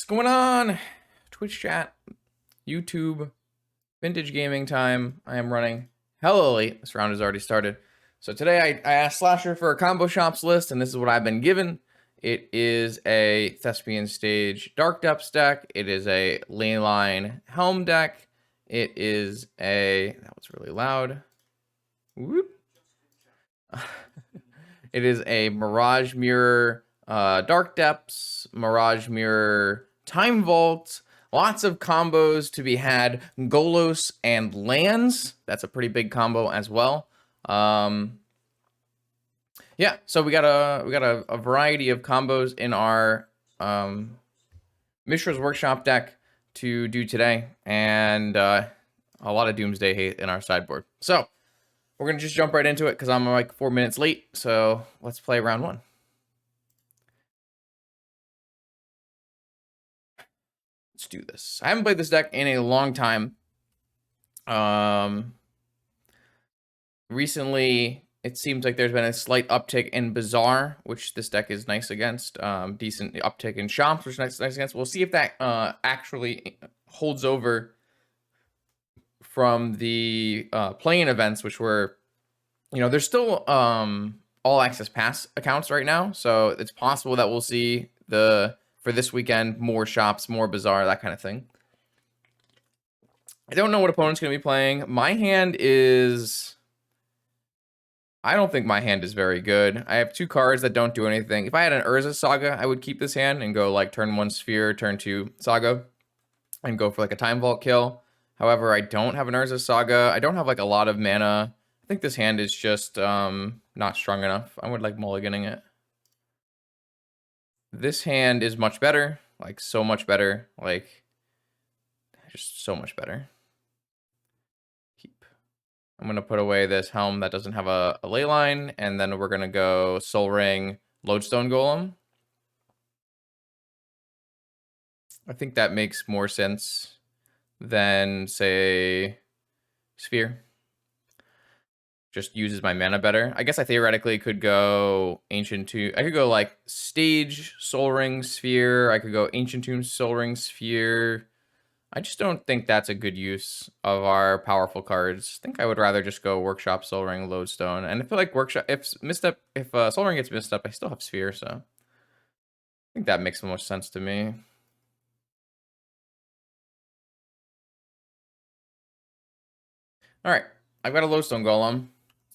going on? Twitch chat, YouTube, vintage gaming time. I am running hella late. This round has already started. So today I asked Slasher for a combo shops list, and this is what I've been given. It is a Thespian Stage Dark Depths deck. It is a Leyline Helm deck. It is a... That was really loud. Whoop. It is a Mirage Mirror Dark Depths, Mirage Mirror Time Vault. Lots of combos to be had. Golos and lands. That's a pretty big combo as well. Yeah, so we got a variety of combos in our Mishra's Workshop deck to do today, and a lot of Doomsday hate in our sideboard. So we're gonna just jump right into it because I'm like 4 minutes late. So let's play round one. Let's do this. I haven't played this deck in a long time. Recently, it seems like there's been a slight uptick in Bazaar, which this deck is nice against. Decent uptick in Shops, which is nice against. We'll see if that actually holds over from the play-in events, which were, you know, there's still all access pass accounts right now. So it's possible that we'll see for this weekend, more Shops, more Bazaar, that kind of thing. I don't know what opponent's going to be playing. My hand is... I don't think my hand is very good. I have two cards that don't do anything. If I had an Urza Saga, I would keep this hand and go like turn 1 Sphere, turn 2 Saga, and go for like a Time Vault kill. However, I don't have an Urza Saga. I don't have like a lot of mana. I think this hand is just not strong enough. I would like mulliganing it. This hand is much better, like so much better, like just so much better. Keep. I'm going to put away this Helm that doesn't have a ley line, and then we're going to go Soul Ring, Lodestone Golem. I think that makes more sense than, say, Sphere. Just uses my mana better. I guess I theoretically could go Ancient Tomb. I could go like Stage, Soul Ring, Sphere. I could go Ancient Tomb, Soul Ring, Sphere. I just don't think that's a good use of our powerful cards. I think I would rather just go Workshop, Soul Ring, Lodestone. And I feel like Workshop, if Soul Ring gets missed up, I still have Sphere, so I think that makes the most sense to me. All right, I've got a Lodestone Golem.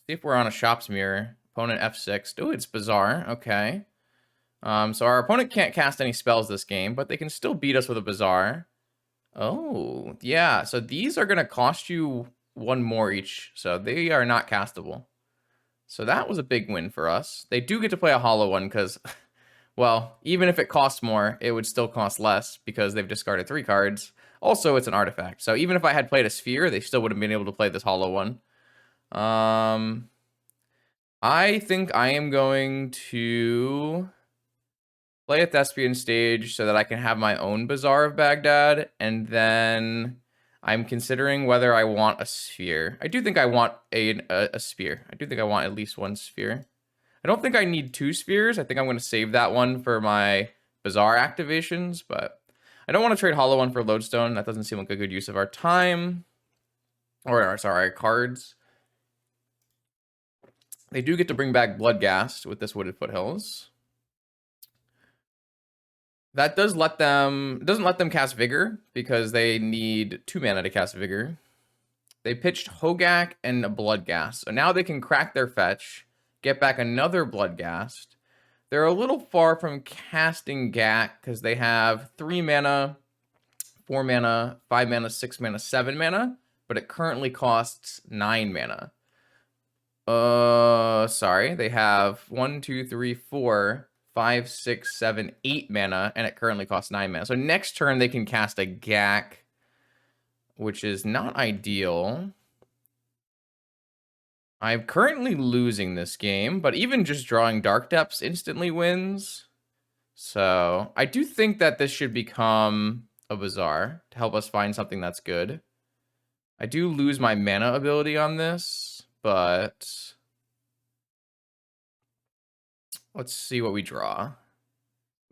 See if we're on a Shops mirror. Opponent F6. Oh, it's Bazaar. Okay. So our opponent can't cast any spells this game, but they can still beat us with a Bazaar. Oh, yeah. So these are going to cost you 1 more each. So they are not castable. So that was a big win for us. They do get to play a hollow one because, well, even if it costs more, it would still cost less because they've discarded 3 cards. Also, it's an artifact. So even if I had played a Sphere, they still would have been able to play this hollow one. I think I am going to play a Thespian Stage so that I can have my own Bazaar of Baghdad, and then I'm considering whether I want a Sphere. I do think I want a Sphere. I do think I want at least 1 Sphere. I don't think I need 2 Spheres. I think I'm going to save that one for my Bazaar activations, but I don't want to trade Hollow One for Lodestone. That doesn't seem like a good use of our time. Or, sorry, our cards. They do get to bring back Bloodghast with this Wooded Foothills. That doesn't let them cast Vigor because they need 2 mana to cast Vigor. They pitched Hogaak and a Bloodghast. So now they can crack their fetch, get back another Bloodghast. They're a little far from casting Gak because they have 3 mana, 4 mana, 5 mana, 6 mana, 7 mana, but it currently costs 9 mana. Sorry, they have 1, 2, 3, 4, 5, 6, 7, 8 mana, and it currently costs 9 mana. So next turn they can cast a Gak, which is not ideal. I'm currently losing this game, but even just drawing Dark Depths instantly wins. So I do think that this should become a Bazaar to help us find something that's good. I do lose my mana ability on this, but let's see what we draw.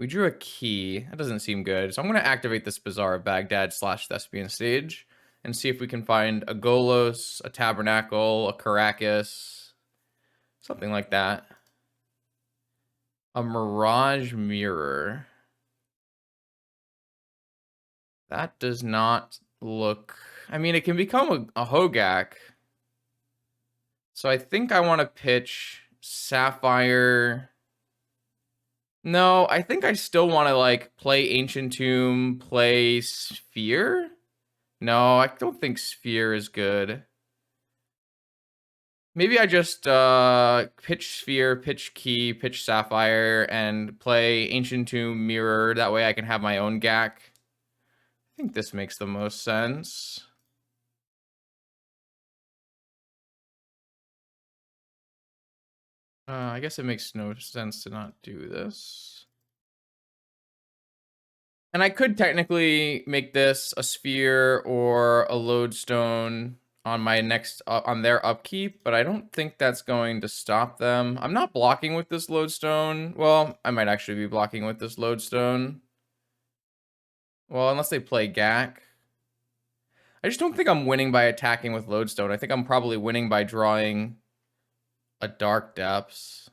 We drew a key. That doesn't seem good. So I'm going to activate this Bazaar of Baghdad / Thespian stage and see if we can find a Golos, a Tabernacle, a Caracas, something like that. A Mirage Mirror. That does not look... I mean, it can become a Hogaak. So I think I want to pitch Sapphire. No, I think I still want to, like, play Ancient Tomb, play Sphere. No, I don't think Sphere is good. Maybe I just pitch Sphere, pitch Key, pitch Sapphire, and play Ancient Tomb Mirror. That way I can have my own GAC. I think this makes the most sense. I guess it makes no sense to not do this. And I could technically make this a Sphere or a Lodestone on my next on their upkeep, but I don't think that's going to stop them. I'm not blocking with this Lodestone. Well, I might actually be blocking with this Lodestone. Well, unless they play GAC. I just don't think I'm winning by attacking with Lodestone. I think I'm probably winning by drawing a Dark Depths.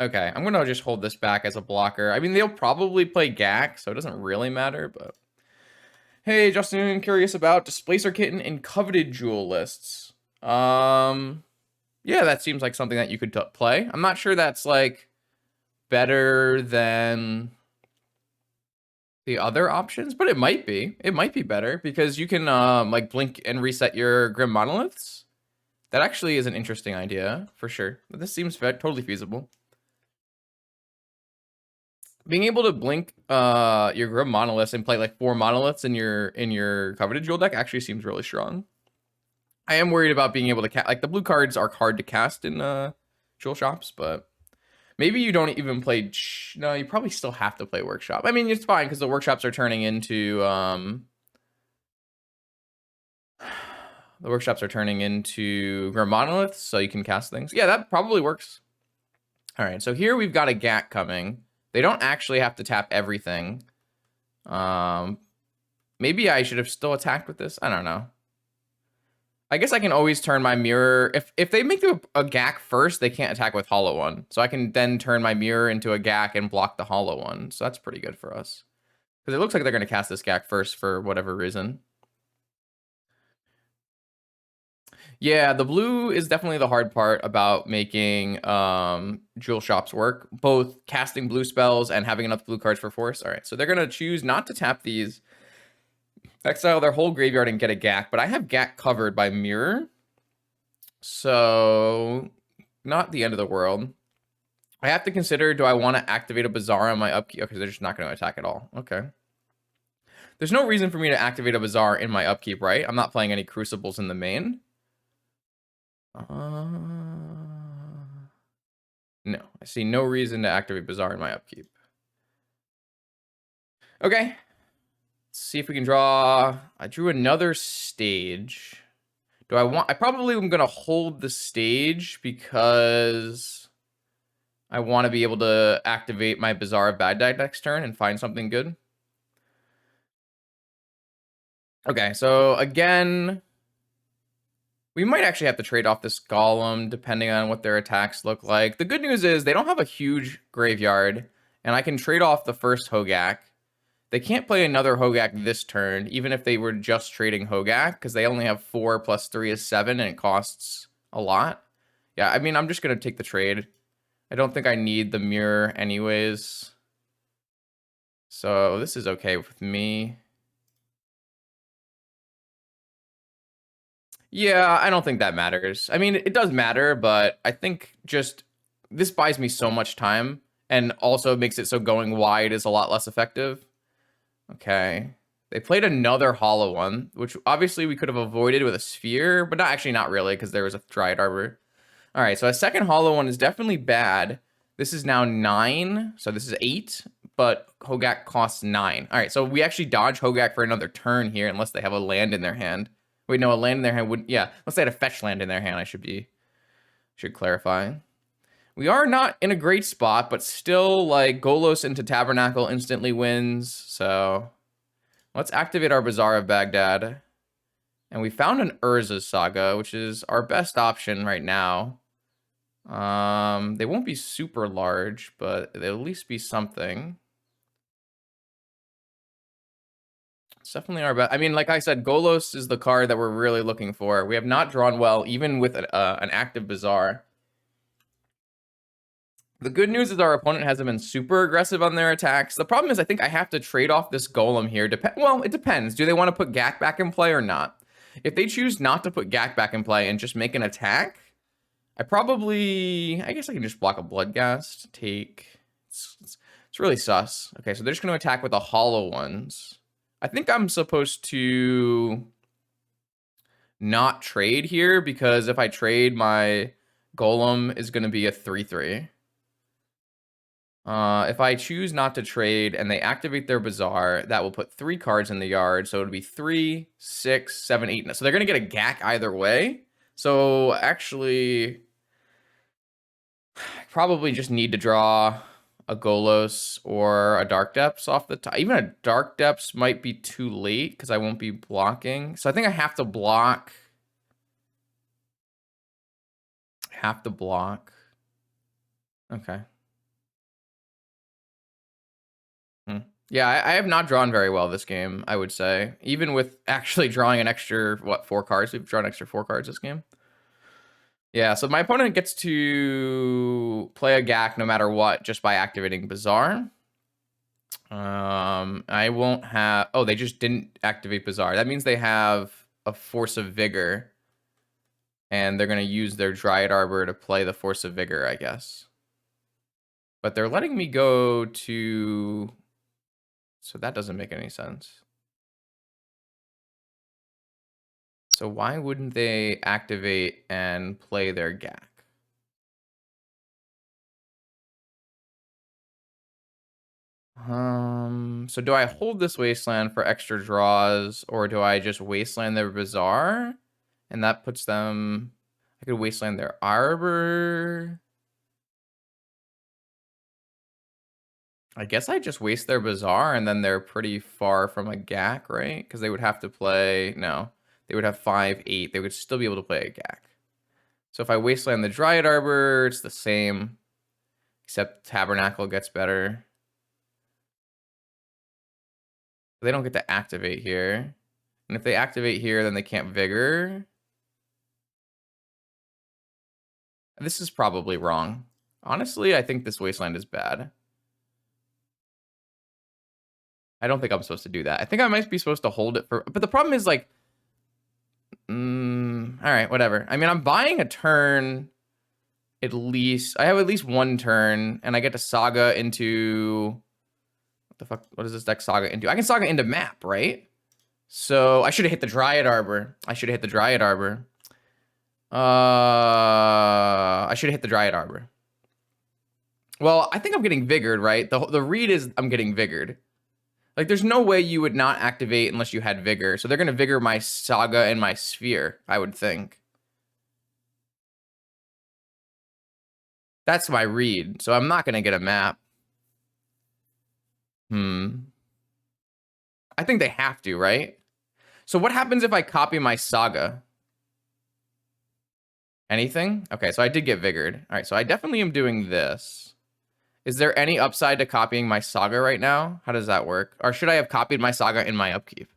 Okay, I'm gonna just hold this back as a blocker. I mean, they'll probably play GAC, so it doesn't really matter, but... Hey, Justin, curious about Displacer Kitten in coveted jewel lists. Yeah, that seems like something that you could play. I'm not sure that's, like, better than the other options, but it might be. It might be better, because you can, like, blink and reset your Grim Monoliths. That actually is an interesting idea, for sure. This seems totally feasible. Being able to blink your Grim Monoliths and play like 4 Monoliths in your coveted jewel deck actually seems really strong. I am worried about being able to cast, like, the blue cards are hard to cast in jewel shops, but maybe you don't even play. No, you probably still have to play workshop. I mean, it's fine because the workshops are turning into Grim Monoliths, so you can cast things. Yeah, that probably works. All right, so here we've got a GAC coming. They don't actually have to tap everything. Maybe I should have still attacked with this. I don't know. I guess I can always turn my mirror. If they make a GAC first, they can't attack with Hollow One. So I can then turn my mirror into a GAC and block the Hollow One. So that's pretty good for us. Because it looks like they're going to cast this GAC first for whatever reason. Yeah, the blue is definitely the hard part about making jewel shops work. Both casting blue spells and having enough blue cards for force. All right, so they're going to choose not to tap these. Exile their whole graveyard and get a GAC, but I have GAC covered by Mirror. So, not the end of the world. I have to consider, do I want to activate a Bazaar on my upkeep? Okay, they're just not going to attack at all. Okay. There's no reason for me to activate a Bazaar in my upkeep, right? I'm not playing any Crucibles in the main. No, I see no reason to activate Bazaar in my upkeep. Okay. Let's see if we can draw. I drew another stage. Do I want... I probably am going to hold the stage because I want to be able to activate my Bazaar of Baghdad next turn and find something good. Okay, so again... We might actually have to trade off this Golem, depending on what their attacks look like. The good news is they don't have a huge graveyard, and I can trade off the first Hogaak. They can't play another Hogaak this turn, even if they were just trading Hogaak, because they only have 4 + 3 is 7, and it costs a lot. Yeah, I mean, I'm just going to take the trade. I don't think I need the mirror anyways. So this is okay with me. Yeah, I don't think that matters. I mean, it does matter, but I think just this buys me so much time and also makes it so going wide is a lot less effective. Okay. They played another Hollow One, which obviously we could have avoided with a Sphere, but not really, because there was a Dryad Arbor. All right, so a second Hollow One is definitely bad. This is now 9, so this is 8, but Hogaak costs 9. All right, so we actually dodge Hogaak for another turn here, unless they have a land in their hand. Wait, no, a land in their hand wouldn't... Yeah, unless they had a fetch land in their hand, should clarify. We are not in a great spot, but still, like, Golos into Tabernacle instantly wins. So let's activate our Bazaar of Baghdad. And we found an Urza Saga, which is our best option right now. They won't be super large, but they'll at least be something. It's definitely our best. I mean, like I said, Golos is the card that we're really looking for. We have not drawn well, even with an active Bazaar. The good news is our opponent hasn't been super aggressive on their attacks. The problem is I think I have to trade off this Golem here. Well, it depends. Do they want to put Gak back in play or not? If they choose not to put Gak back in play and just make an attack, I guess I can just block a Bloodghast. It's really sus. Okay, so they're just going to attack with the hollow ones. I think I'm supposed to not trade here because if I trade, my Golem is going to be a 3/3. If I choose not to trade and they activate their Bazaar, that will put 3 cards in the yard. So it'll be 3, 6, 7, 8. So they're going to get a Gak either way. So actually, I probably just need to draw a Golos or a Dark Depths off the top. Even a Dark Depths might be too late because I won't be blocking. So I think I have to block. Okay. Yeah, I have not drawn very well this game, I would say. Even with actually drawing an extra, 4 cards? We've drawn an extra 4 cards this game. Yeah, so my opponent gets to play a Gak no matter what just by activating Bazaar. I won't have... Oh, they just didn't activate Bazaar. That means they have a Force of Vigor. And they're going to use their Dryad Arbor to play the Force of Vigor, I guess. But they're letting me go to... So that doesn't make any sense. So why wouldn't they activate and play their Gak? So do I hold this Wasteland for extra draws, or do I just Wasteland their Bazaar? And that puts them... I could Wasteland their Arbor. I guess I just waste their Bazaar, and then they're pretty far from a Gak, right? Because they would have to play... No. They would have 5, 8. They would still be able to play a Gak. So if I Wasteland the Dryad Arbor, it's the same. Except Tabernacle gets better. They don't get to activate here. And if they activate here, then they can't Vigor. This is probably wrong. Honestly, I think this Wasteland is bad. I don't think I'm supposed to do that. I think I might be supposed to hold it for... But the problem is, like... all right, whatever. I mean, I'm buying a turn at least... I have at least 1 turn, and I get to Saga into... What the fuck? What does this deck Saga into? I can Saga into map, right? So I should have hit the Dryad Arbor. I should have hit the Dryad Arbor. Well, I think I'm getting Vigored, right? The read is I'm getting Vigored. Like, there's no way you would not activate unless you had Vigor. So they're going to Vigor my Saga and my Sphere, I would think. That's my read. So I'm not going to get a map. I think they have to, right? So what happens if I copy my Saga? Anything? Okay, so I did get Vigored. All right, so I definitely am doing this. Is there any upside to copying my Saga right now? How does that work? Or should I have copied my Saga in my upkeep?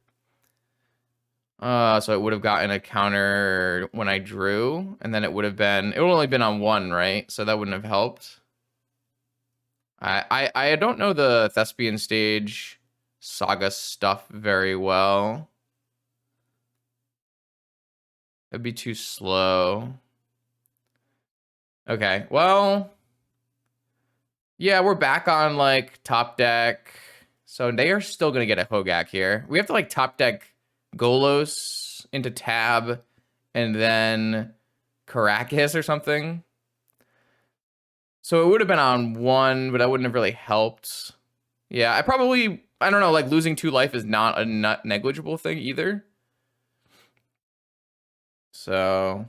So it would have gotten a counter when I drew, and then it would have only been on 1, right? So that wouldn't have helped. I don't know the Thespian stage Saga stuff very well. It'd be too slow. Okay, well... Yeah, we're back on, like, top deck. So they are still going to get a Hogaak here. We have to, like, top deck Golos into Tab and then Caracas or something. So it would have been on 1, but that wouldn't have really helped. Yeah, I don't know, like, losing 2 life is not a negligible thing either. So...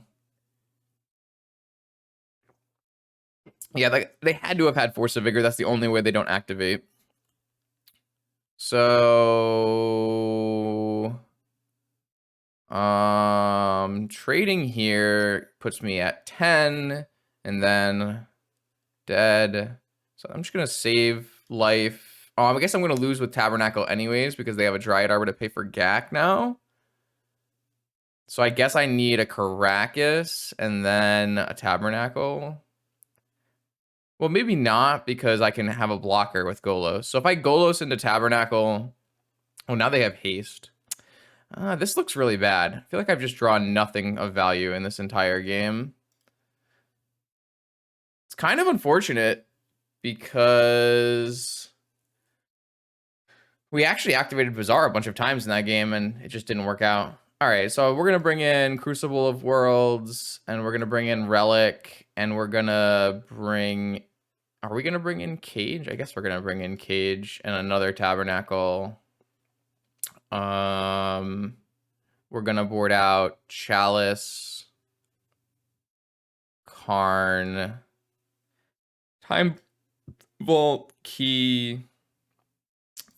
Yeah, they had to have had Force of Vigor. That's the only way they don't activate. So, trading here puts me at 10, and then dead. So I'm just gonna save life. I guess I'm gonna lose with Tabernacle anyways because they have a Dryad Arbor to pay for Gak now. So I guess I need a Caracas and then a Tabernacle. Well, maybe not because I can have a blocker with Golos. So if I Golos into Tabernacle, oh, now they have haste. This looks really bad. I feel like I've just drawn nothing of value in this entire game. It's kind of unfortunate because we actually activated Bazaar a bunch of times in that game and it just didn't work out. All right, so we're going to bring in Crucible of Worlds and we're going to bring in Relic and we're going to bring... Are we going to bring in Cage? I guess we're going to bring in Cage and another Tabernacle. We're going to board out Chalice, Karn, Time Vault, Key,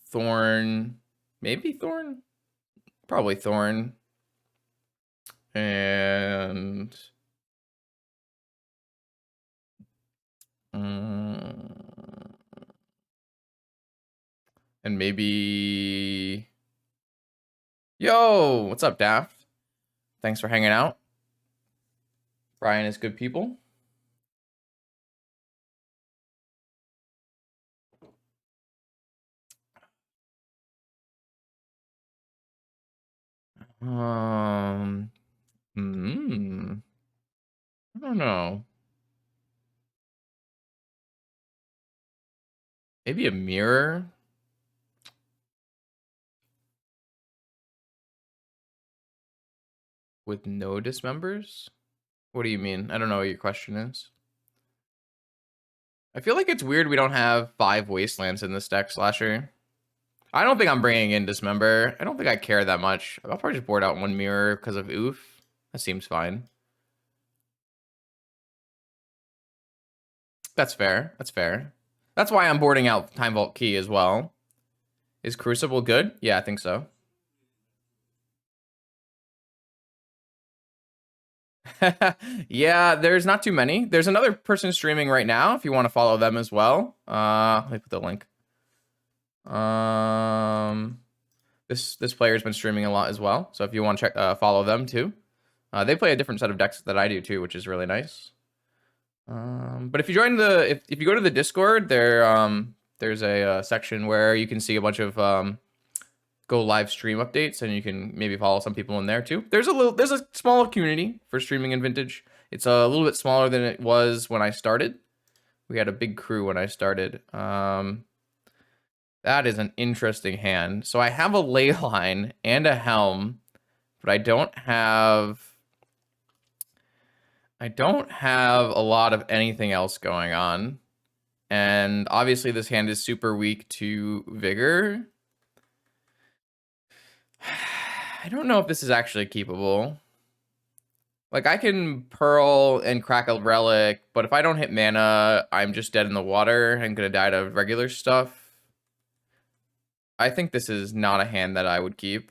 Thorn, maybe Thorn? Probably Thorn. And... and maybe... Yo, what's up, Daft? Thanks for hanging out. Brian is good people. I don't know. Maybe a mirror? With no dismembers? What do you mean? I don't know what your question is. I feel like it's weird we don't have 5 Wastelands in this deck, Slasher. I don't think I'm bringing in Dismember. I don't think I care that much. I'll probably just board out 1 mirror because of Oof. That seems fine. That's fair. That's fair. That's why I'm boarding out Time Vault Key as well. Is Crucible good? Yeah, I think so. Yeah, there's not too many. There's another person streaming right now if you want to follow them as well. Let me put the link. This player's been streaming a lot as well, so if you want to check follow them too. They play a different set of decks that I do too, which is really nice. But if you join the if you go to the Discord, there's a section where you can see a bunch of go live stream updates, and you can maybe follow some people in there too. There's a small community for streaming in Vintage. It's a little bit smaller than it was when I started. We had a big crew when I started. That is an interesting hand. So I have a Leyline and a Helm, but I don't have a lot of anything else going on. And obviously this hand is super weak to Vigor. I don't know if this is actually keepable. Like, I can Pearl and crack a Relic, but if I don't hit mana, I'm just dead in the water and gonna die to regular stuff. I think this is not a hand that I would keep.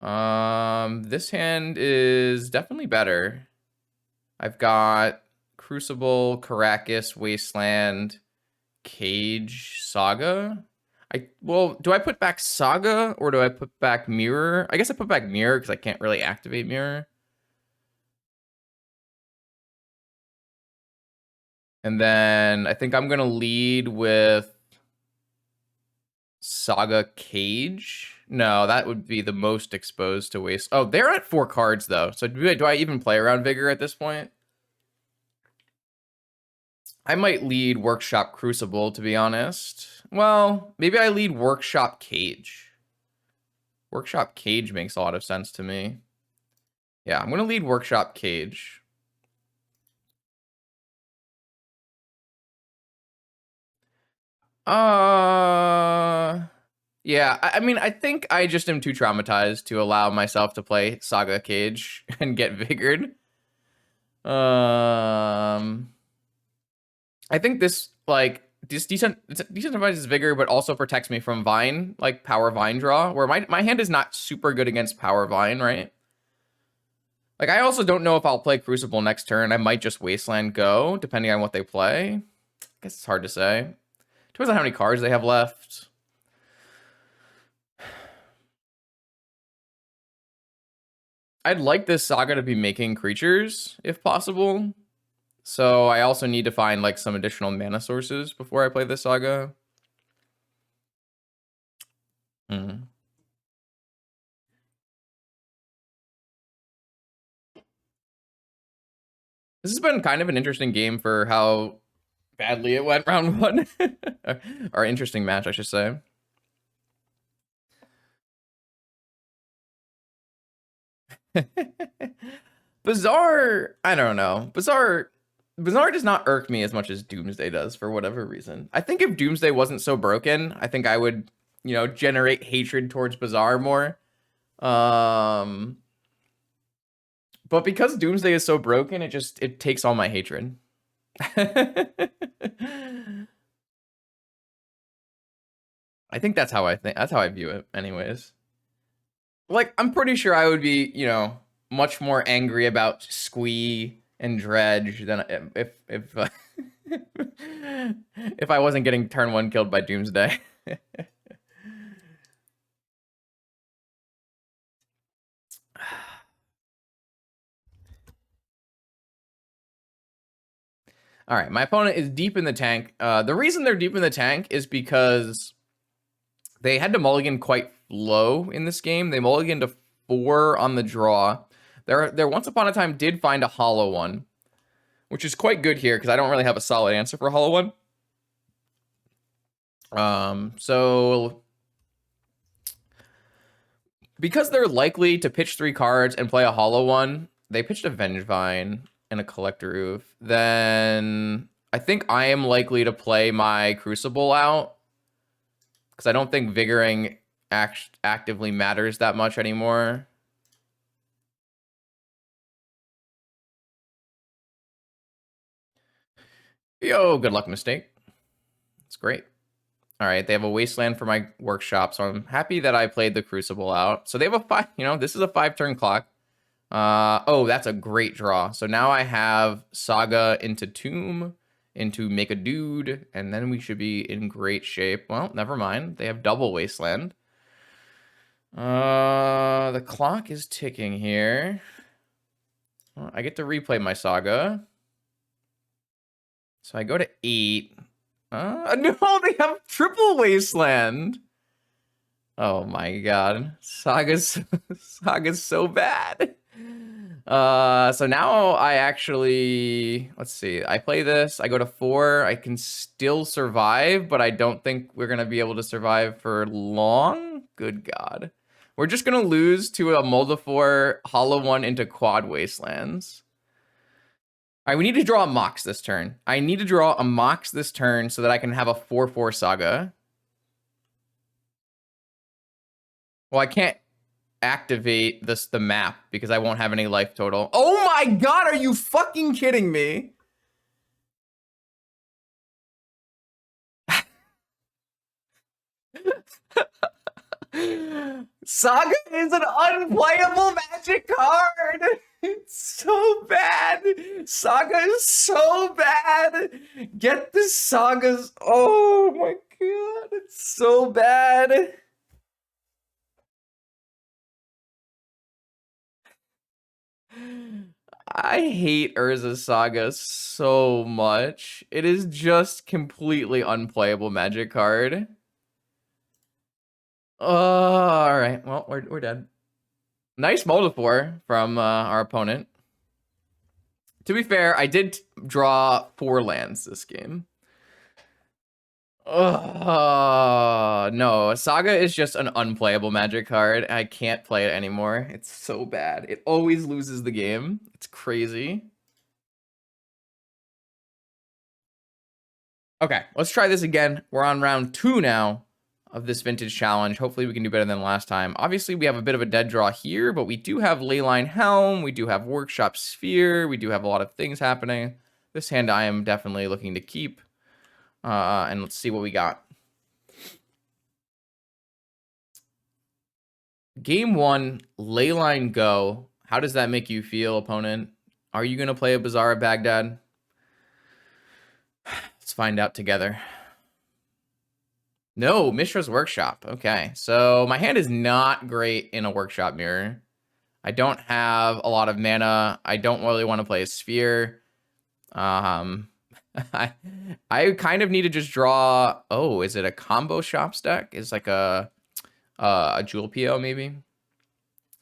This hand is definitely better. I've got Crucible, Caracas, Wasteland, Cage, Saga. Well, do I put back Saga or do I put back Mirror? I guess I put back Mirror because I can't really activate Mirror. And then I think I'm going to lead with Saga Cage. No, that would be the most exposed to waste. Oh, they're at 4 cards, though. So do I even play around Vigor at this point? I might lead Workshop Crucible, to be honest. Well, maybe I lead Workshop Cage. Workshop Cage makes a lot of sense to me. Yeah, I'm going to lead Workshop Cage. Yeah, I mean, I think I just am too traumatized to allow myself to play Saga Cage and get vigored. I think this, like, decentralizes vigor, but also protects me from Vine, like power Vine draw, where my hand is not super good against power Vine, right? Like, I also don't know if I'll play Crucible next turn. I might just Wasteland go, depending on what they play. I guess it's hard to say. Depends on how many cards they have left. I'd like this Saga to be making creatures, if possible. So I also need to find, like, some additional mana sources before I play this Saga. Hmm. This has been kind of an interesting game for how badly it went round one. Or interesting match, I should say. Bizarre, I don't know. Bizarre does not irk me as much as Doomsday does for whatever reason. I think if Doomsday wasn't so broken, I think I would, you know, generate hatred towards Bizarre more. But because Doomsday is so broken, it takes all my hatred. I think that's how I view it anyways. Like, I'm pretty sure I would be, you know, much more angry about Squee and Dredge than if I wasn't getting turn 1 killed by Doomsday. All right, my opponent is deep in the tank. The reason they're deep in the tank is because they had to mulligan quite low in this game. They mulliganed to 4 on the draw. There once upon a time did find a hollow one, which is quite good here because I don't really have a solid answer for a hollow one. So because they're likely to pitch 3 cards and play a hollow one, they pitched a Vengevine and a Collector Roof. Then I think I am likely to play my Crucible out because I don't think Vigoring actively matters that much anymore. Yo, good luck, Mistake. It's great. All right, they have a Wasteland for my workshop, so I'm happy that I played the Crucible out. So they have a 5, you know, this is a 5-turn clock. Oh, that's a great draw. So now I have Saga into Tomb, into Make a Dude, and then we should be in great shape. Well, never mind. They have double Wasteland. The clock is ticking here. Well, I get to replay my Saga. So I go to 8. No, they have triple Wasteland. Oh my god. Saga's so bad. So now I actually, let's see. I play this, I go to 4. I can still survive, but I don't think we're going to be able to survive for long. Good god. We're just going to lose to a Moldifor Hollow one into Quad Wastelands. All right, we need to draw a Mox this turn. I need to draw a Mox this turn so that I can have a 4/4 Saga. Well, I can't activate the map because I won't have any life total. Oh my god, are you fucking kidding me? Saga is an unplayable Magic card. It's so bad. Saga is so bad. Get the Sagas. Oh my god, it's so bad. I hate Urza Saga so much. It is just completely unplayable Magic card. All right. Well, we're dead. Nice Moldifor from our opponent. To be fair, I did draw 4 lands this game. No, Saga is just an unplayable Magic card. I can't play it anymore. It's so bad. It always loses the game. It's crazy. Okay, let's try this again. We're on round 2 now of this vintage challenge. Hopefully we can do better than last time. Obviously, we have a bit of a dead draw here, but we do have Leyline Helm. We do have Workshop Sphere. We do have a lot of things happening. This hand I am definitely looking to keep. And let's see what we got. Game 1, Leyline go. How does that make you feel, opponent? Are you going to play a Bazaar of Baghdad? Let's find out together. No, Mishra's Workshop. Okay, so my hand is not great in a Workshop mirror. I don't have a lot of mana. I don't really want to play a Sphere. I kind of need to just draw... Oh, is it a combo Shops deck? Is like a Jewel PO maybe?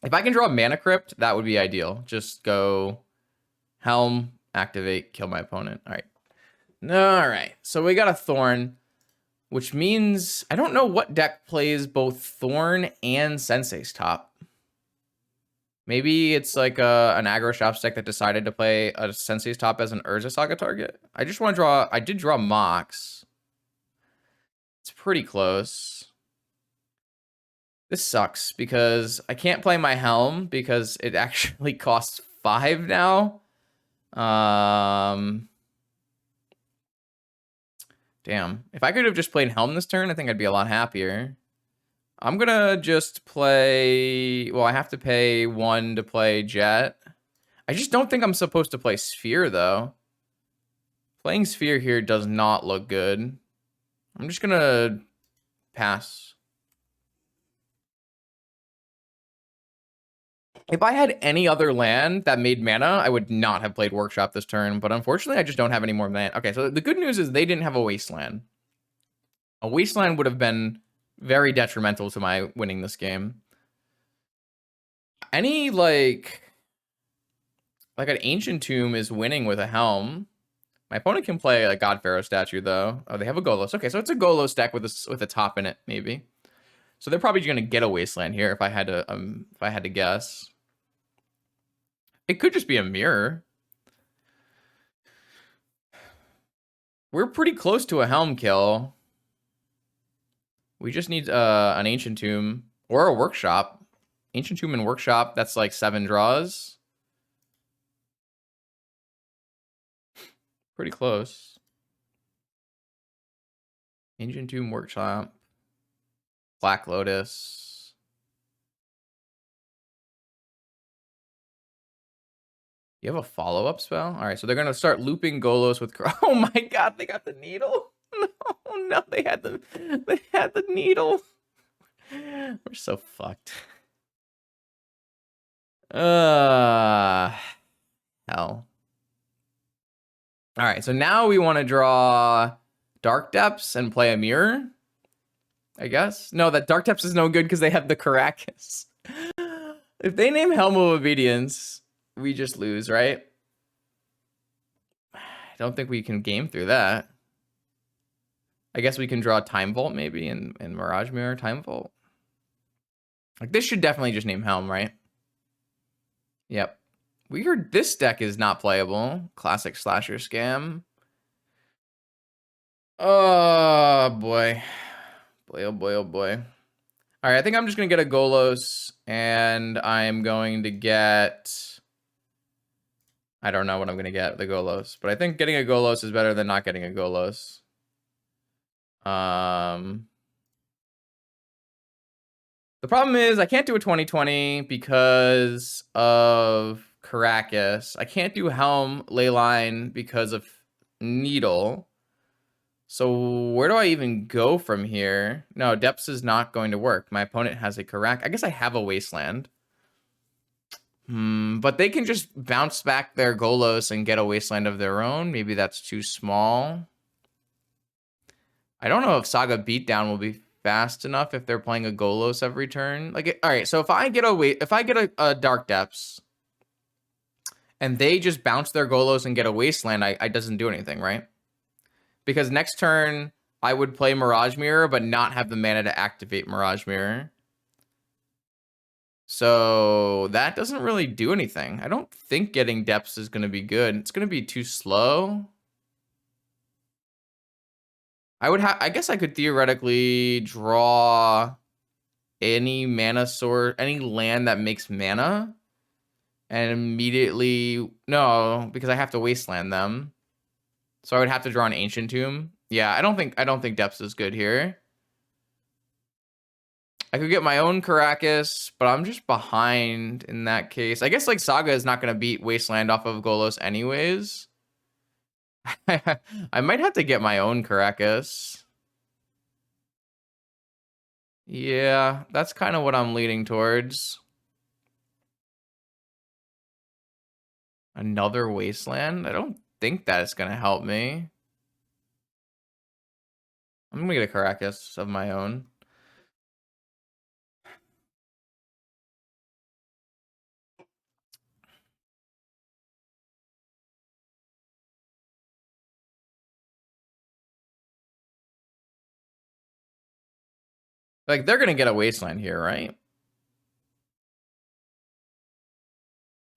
If I can draw Mana Crypt, that would be ideal. Just go Helm, activate, kill my opponent. All right, so we got a Thorn, which means I don't know what deck plays both Thorn and Sensei's Top. Maybe it's like an Aggro Shops deck that decided to play a Sensei's Top as an Urza Saga target. I just want to draw... I did draw Mox. It's pretty close. This sucks because I can't play my Helm because it actually costs 5 now. Damn. If I could have just played Helm this turn, I think I'd be a lot happier. I'm gonna just play... Well, I have to pay 1 to play Jet. I just don't think I'm supposed to play Sphere, though. Playing Sphere here does not look good. I'm just gonna pass. If I had any other land that made mana, I would not have played Workshop this turn. But unfortunately, I just don't have any more mana. Okay, so the good news is they didn't have a Wasteland. A Wasteland would have been very detrimental to my winning this game. Any, like an Ancient Tomb is winning with a Helm. My opponent can play a God Pharaoh statue, though. Oh, they have a Golos. Okay, so it's a Golos deck with a top in it, maybe. So they're probably going to get a Wasteland here if I had to guess. It could just be a mirror. We're pretty close to a Helm kill. We just need an Ancient Tomb or a Workshop. Ancient Tomb and Workshop, that's like 7 draws. Pretty close. Ancient Tomb, Workshop. Black Lotus. You have a follow-up spell? All right, so they're going to start looping Golos with... Oh my god, they got the needle. No, they had the needle. We're so fucked. Hell. All right, so now we want to draw Dark Depths and play a mirror, I guess. No, that Dark Depths is no good because they have the Caracas. If they name Helm of Obedience, we just lose, right? I don't think we can game through that. I guess we can draw Time Vault maybe and Mirage Mirror Time Vault. Like this should definitely just name Helm, right? Yep. Weird. This deck is not playable. Classic Slasher Scam. Oh boy. Boy, oh boy, oh boy. All right, I think I'm just going to get a Golos, and I'm going to get... I don't know what I'm going to get, the Golos. But I think getting a Golos is better than not getting a Golos. The problem is I can't do a 2020 because of Caracas. I can't do Helm Leyline because of Needle. So where do I even go from here? No, Depths is not going to work. My opponent has a Caracas. I guess I have a Wasteland. But they can just bounce back their Golos and get a Wasteland of their own. Maybe that's too small. I don't know if Saga Beatdown will be fast enough if they're playing a Golos every turn. Like, all right, so if I get a Dark Depths and they just bounce their Golos and get a Wasteland, I doesn't do anything, right? Because next turn I would play Mirage Mirror but not have the mana to activate Mirage Mirror. So that doesn't really do anything. I don't think getting Depths is going to be good. It's going to be too slow. I guess I could theoretically draw any mana source, any land that makes mana, and immediately... No, because I have to Wasteland them. So I would have to draw an Ancient Tomb. Yeah, I don't think Depths is good here. I could get my own Caracas, but I'm just behind in that case. I guess like Saga is not gonna beat Wasteland off of Golos anyways. I might have to get my own Caracas. Yeah, that's kind of what I'm leaning towards. Another Wasteland? I don't think that is gonna help me. I'm gonna get a Caracas of my own. Like, they're gonna get a Wasteland here, right?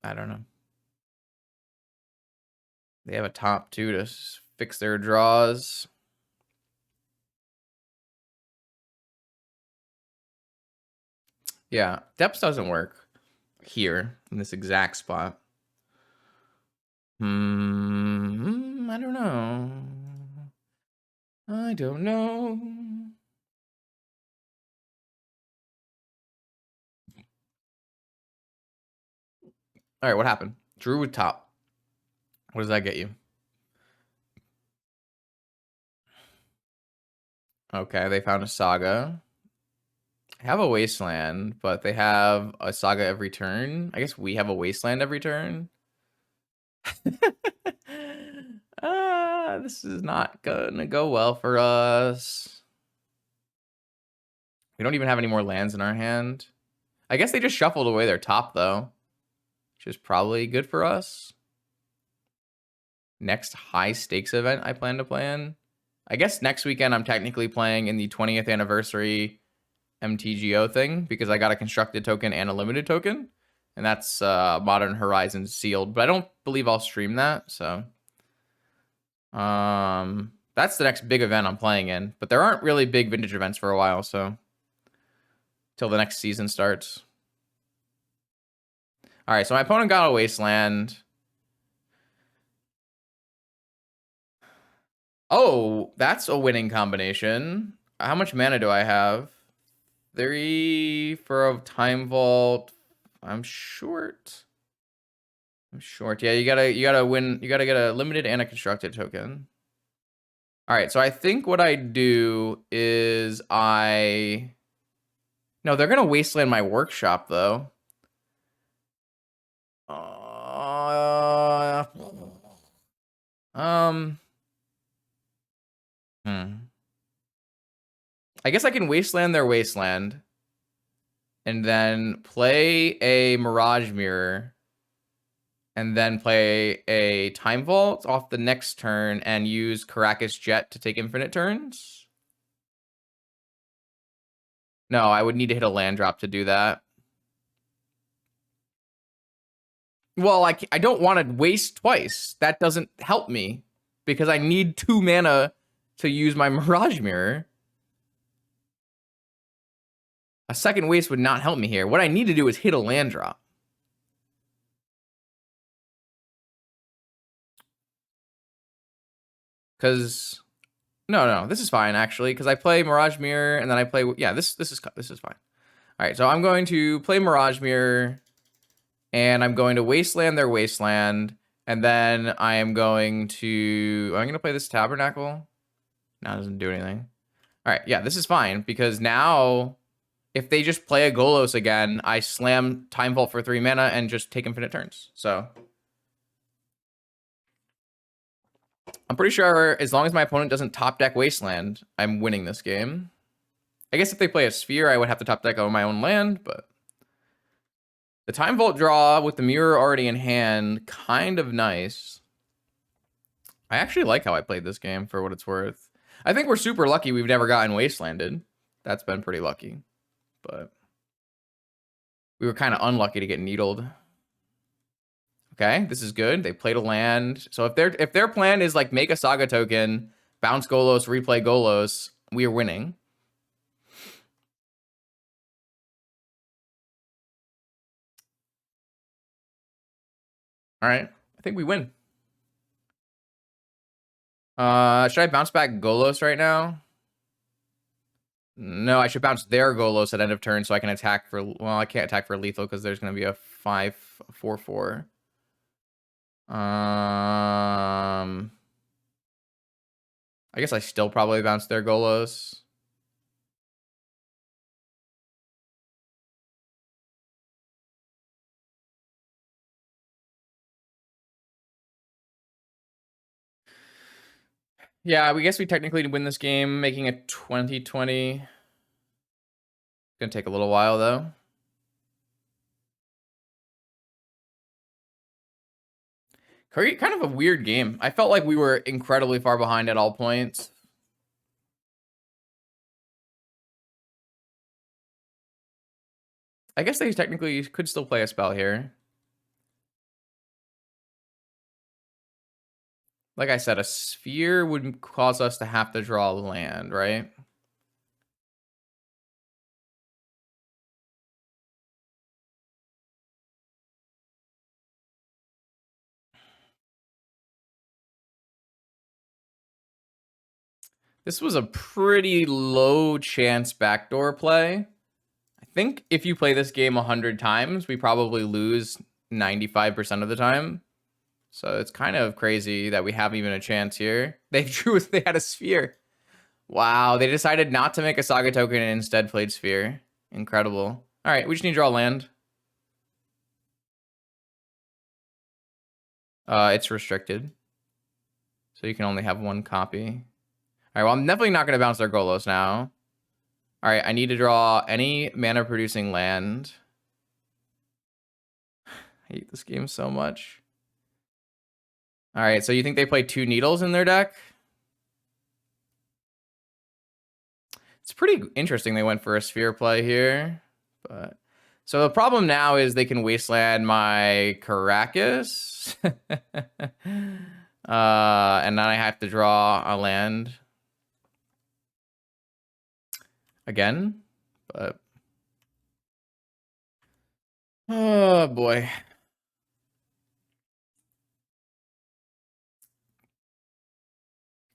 I don't know. They have a top 2 to fix their draws. Yeah, Depths doesn't work here in this exact spot. I don't know. I don't know. All right, what happened? Drew with top. What does that get you? Okay, they found a Saga. They have a Wasteland, but they have a Saga every turn. I guess we have a Wasteland every turn. This is not gonna go well for us. We don't even have any more lands in our hand. I guess they just shuffled away their top, though, which is probably good for us. Next high stakes event I plan to play in. I guess next weekend I'm technically playing in the 20th anniversary MTGO thing because I got a constructed token and a limited token. And that's Modern Horizons sealed. But I don't believe I'll stream that, so... that's the next big event I'm playing in. But there aren't really big vintage events for a while, so... till the next season starts. Alright, so my opponent got a Wasteland. Oh, that's a winning combination. How much mana do I have? 3 for a Time Vault. I'm short. Yeah, you gotta win. You gotta get a limited and a constructed token. All right, so I think what I do is no, they're gonna Wasteland my workshop though. Um. I guess I can Wasteland their Wasteland, and then play a Mirage Mirror, and then play a Time Vault off the next turn and use Caracas Jet to take infinite turns? No, I would need to hit a land drop to do that. Well, I don't want to waste twice. That doesn't help me because I need 2 mana to use my Mirage Mirror. A second waste would not help me here. What I need to do is hit a land drop. Because no, this is fine actually. Because I play Mirage Mirror and then I play this is fine. All right, so I'm going to play Mirage Mirror, and I'm going to Wasteland their Wasteland, and then I'm going to play this Tabernacle. No, it doesn't do anything. All right, yeah, this is fine because now if they just play a Golos again, I slam Time Vault for 3 mana and just take infinite turns. So I'm pretty sure as long as my opponent doesn't top deck Wasteland, I'm winning this game. I guess if they play a Sphere, I would have to top deck on my own land, but the Time Vault draw with the Mirror already in hand, kind of nice. I actually like how I played this game for what it's worth. I think we're super lucky we've never gotten Wastelanded. That's been pretty lucky, but we were kind of unlucky to get needled. Okay, this is good. They played a land. So if their plan is like make a Saga token, bounce Golos, replay Golos, we are winning. All right, I think we win. Should I bounce back Golos right now? No, I should bounce their Golos at end of turn so I can attack for... Well, I can't attack for lethal because there's going to be a 5/4/4. I guess I still probably bounce their Golos. Yeah, we guess we technically win this game, making a 20-20. Gonna take a little while, though. Kind of a weird game. I felt like we were incredibly far behind at all points. I guess they technically could still play a spell here. Like I said, a sphere would cause us to have to draw land, right? This was a pretty low chance backdoor play. I think if you play this game 100 times, we probably lose 95% of the time. So it's kind of crazy that we have even a chance here. They had a sphere. Wow, they decided not to make a Saga token and instead played sphere. Incredible. All right, we just need to draw land. It's restricted. So you can only have one copy. All right, well, I'm definitely not going to bounce their Golos now. All right, I need to draw any mana-producing land. I hate this game so much. All right, so you think they play 2 needles in their deck? It's pretty interesting they went for a sphere play here. But so the problem now is they can wasteland my Caracas. And then I have to draw a land again. But oh boy.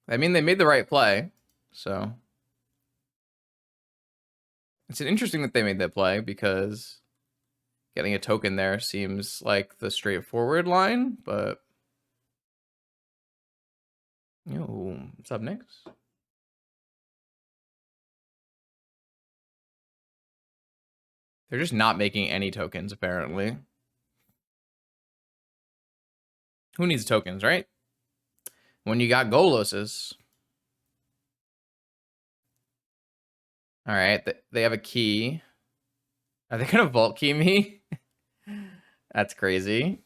I mean, they made the right play, so it's interesting that they made that play because getting a token there seems like the straightforward line, but what's up next? They're just not making any tokens, apparently. Who needs tokens, right? When you got Goloses. All right, they have a key. Are they gonna vault key me? That's crazy.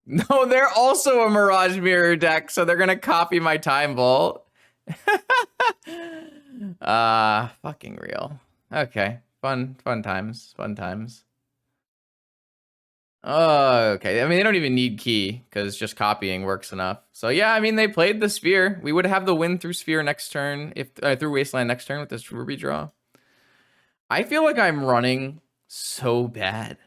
No, they're also a Mirage Mirror deck, so they're gonna copy my Time Vault. Fucking real. Okay, fun times, fun times. Oh, okay. I mean, they don't even need key because just copying works enough. So yeah, I mean, they played the sphere. We would have the win through sphere next turn if through wasteland next turn with this Ruby draw. I feel like I'm running so bad.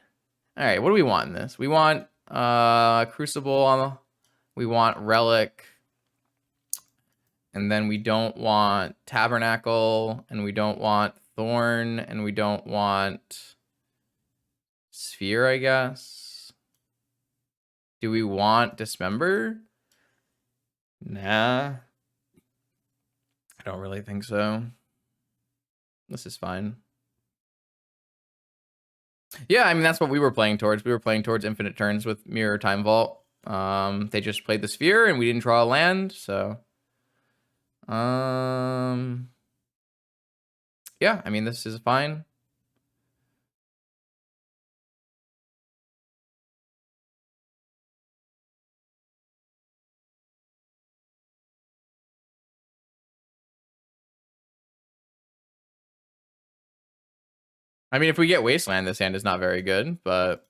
All right, what do we want in this? We want Crucible. We want Relic. And then we don't want Tabernacle. And we don't want Thorn. And we don't want Sphere, I guess. Do we want Dismember? Nah. I don't really think so. This is fine. Yeah, I mean, that's what we were playing towards. We were playing towards infinite turns with Mirror Time Vault. They just played the sphere and we didn't draw a land, so yeah, I mean, this is fine. I mean, if we get Wasteland, this hand is not very good, but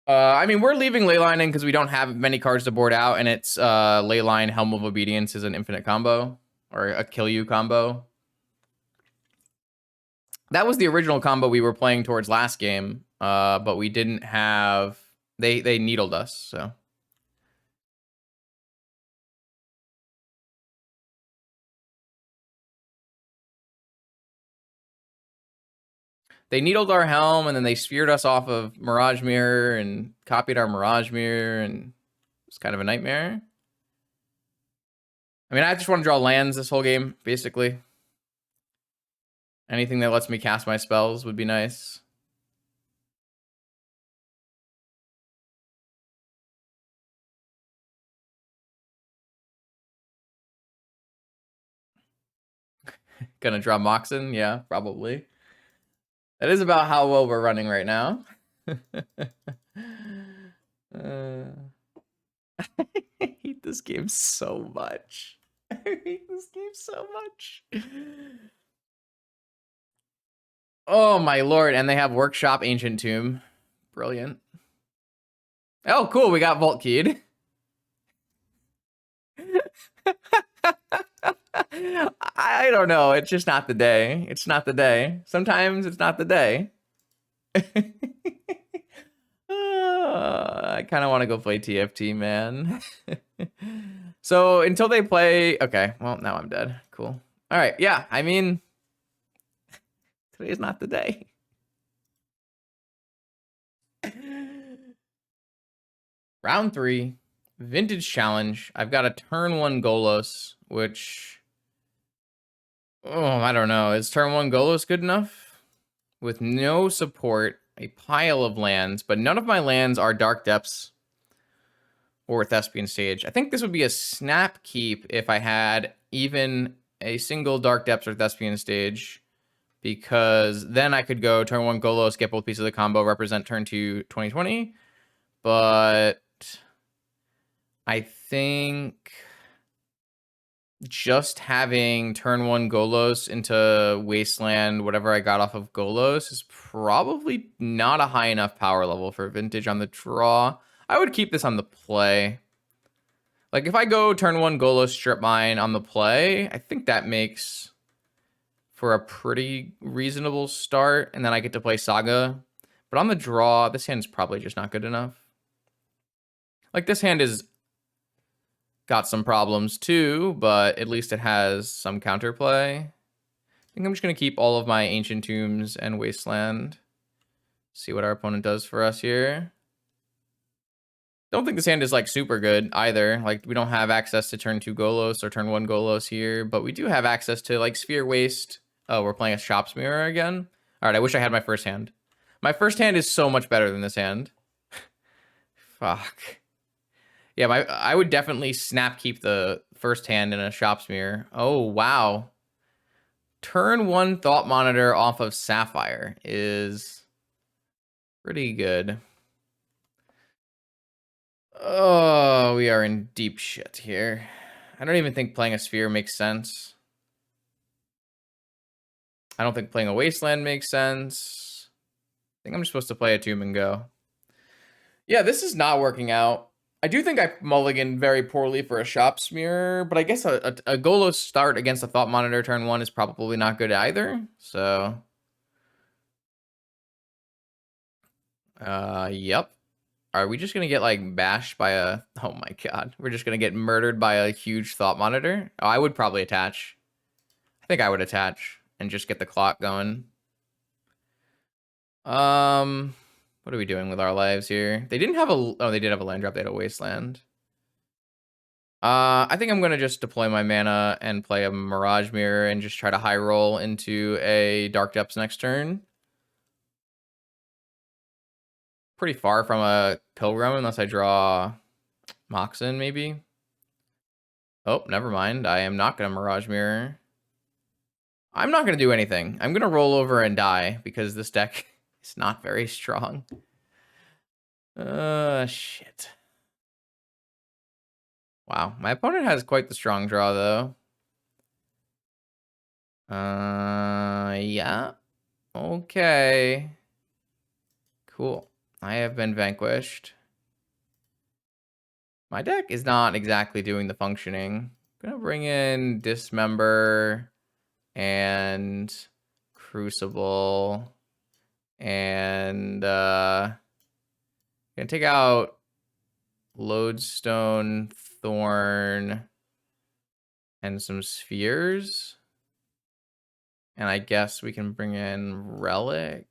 I mean, we're leaving Leyline because we don't have many cards to board out, and it's Leyline Helm of Obedience is an infinite combo, or a kill you combo. That was the original combo we were playing towards last game, but we didn't have... They needled us, so... They needled our helm, and then they sphered us off of Mirage Mirror and copied our Mirage Mirror, and it's kind of a nightmare. I mean, I just want to draw lands this whole game, basically. Anything that lets me cast my spells would be nice. Gonna draw Moxen? Yeah, probably. That is about how well we're running right now. I hate this game so much. I hate this game so much. Oh my lord, and they have Workshop Ancient Tomb. Brilliant. Oh, cool, we got Vault Keyed. I don't know, it's just not the day. It's not the day. Sometimes it's not the day. I kind of want to go play TFT, man. So until they play... Okay, well, now I'm dead. Cool. All right, yeah, I mean... Today is not the day. Round 3, Vintage Challenge. I've got a turn 1 Golos, which... Oh, I don't know. Is turn 1 Golos good enough? With no support, a pile of lands, but none of my lands are Dark Depths or Thespian Stage. I think this would be a snap keep if I had even a single Dark Depths or Thespian Stage, because then I could go turn 1 Golos, get both pieces of the combo, represent turn 2 2020, but I think just having turn 1 Golos into Wasteland, whatever I got off of Golos, is probably not a high enough power level for Vintage on the draw. I would keep this on the play. Like, if I go turn 1 Golos, Strip Mine on the play, I think that makes for a pretty reasonable start, and then I get to play Saga. But on the draw, this hand's probably just not good enough. Like, this hand is... got some problems too, but at least it has some counterplay. I think I'm just going to keep all of my Ancient Tombs and Wasteland. See what our opponent does for us here. Don't think this hand is like super good either. Like, we don't have access to turn 2 Golos or turn 1 Golos here, but we do have access to like Sphere Waste. Oh, we're playing a Shops Mirror again. All right, I wish I had my first hand. My first hand is so much better than this hand. Fuck. Yeah, I would definitely snap keep the first hand in a Shops Mirror. Oh, wow. Turn 1 Thought Monitor off of Sapphire is pretty good. Oh, we are in deep shit here. I don't even think playing a Sphere makes sense. I don't think playing a Wasteland makes sense. I think I'm just supposed to play a Tomb and go. Yeah, this is not working out. I do think I mulliganed very poorly for a Shops Mirror, but I guess a Golos start against a Thought Monitor turn 1 is probably not good either, so... Yep. Are we just gonna get, like, bashed by a... Oh my god. We're just gonna get murdered by a huge Thought Monitor? Oh, I would probably attach. I think I would attach and just get the clock going. What are we doing with our lives here? They didn't have a... Oh, they did have a land drop. They had a Wasteland. I think I'm gonna just deploy my mana and play a Mirage Mirror and just try to high roll into a Dark Depths next turn. Pretty far from a Pilgrim unless I draw Moxen, maybe. Oh, never mind. I am not gonna Mirage Mirror. I'm not gonna do anything. I'm gonna roll over and die because this deck is not very strong. Shit. Wow, my opponent has quite the strong draw, though. Yeah. Okay. Cool. I have been vanquished. My deck is not exactly doing the functioning. I'm gonna bring in Dismember and Crucible and gonna take out Lodestone, Thorn, and some Spheres. And I guess we can bring in Relic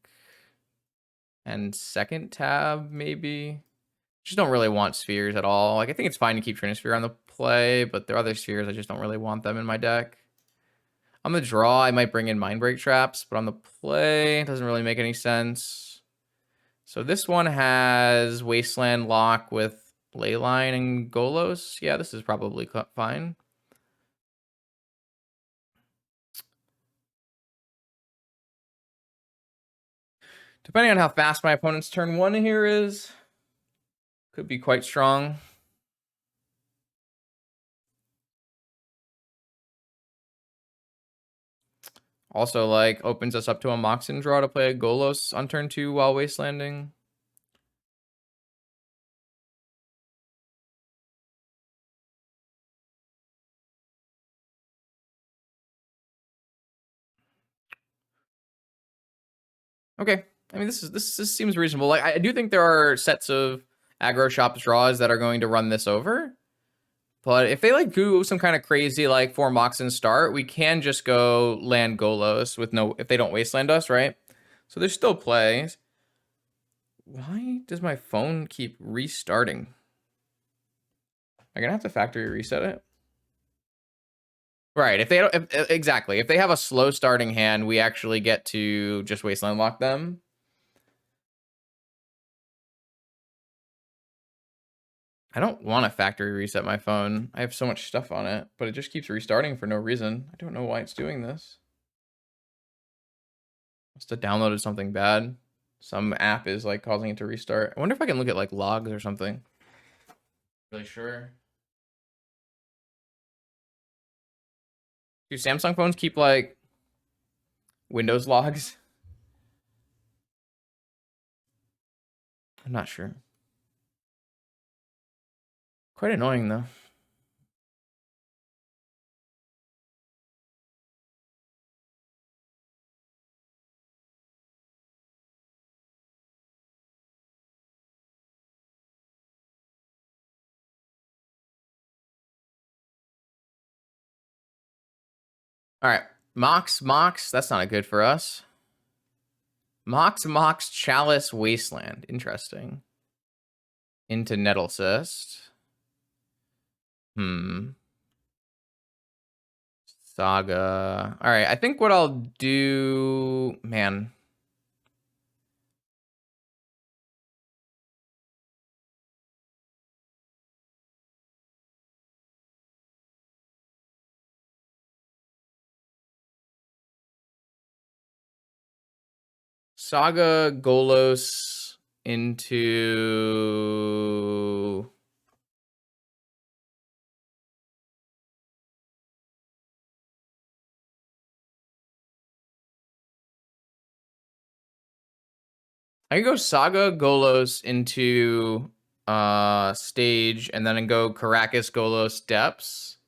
and second tab, maybe. Just don't really want Spheres at all. Like, I think it's fine to keep Trinisphere on the play, but there are other Spheres, I just don't really want them in my deck. On the draw, I might bring in Mindbreak Traps, but on the play, it doesn't really make any sense. So this one has Wasteland Lock with Leyline and Golos. Yeah, this is probably fine. Depending on how fast my opponent's turn 1 here is, could be quite strong. Also, like, opens us up to a Moxen draw to play a Golos on turn 2 while Wastelanding. Okay. I mean, this seems reasonable. Like, I do think there are sets of Aggro Shops draws that are going to run this over. But if they like do some kind of crazy like 4 Moxen start, we can just go land Golos with no, if they don't Wasteland us, right? So there's still plays. Why does my phone keep restarting? I'm gonna have to factory reset it. Right, if they don't, exactly. If they have a slow starting hand, we actually get to just Wasteland lock them. I don't want to factory reset my phone. I have so much stuff on it, but it just keeps restarting for no reason. I don't know why it's doing this. Must have downloaded something bad. Some app is like causing it to restart. I wonder if I can look at like logs or something. Really sure. Do Samsung phones keep like Windows logs? I'm not sure. Quite annoying though. All right, Mox, that's not good for us. Mox, Chalice, Wasteland. Interesting. Into Nettle Cyst. Saga. All right, I think what I'll do... Man. Saga, Golos into... I can go Saga, Golos into stage, and then go Caracas, Golos, Depths.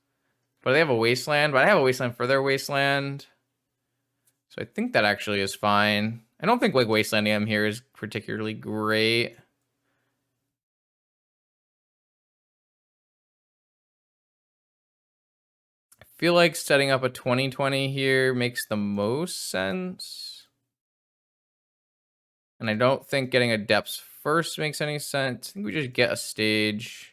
But they have a Wasteland, but I have a Wasteland for their Wasteland. So I think that actually is fine. I don't think like Wastelanding them here is particularly great. I feel like setting up a 20/20 here makes the most sense. And I don't think getting a Depths first makes any sense. I think we just get a stage.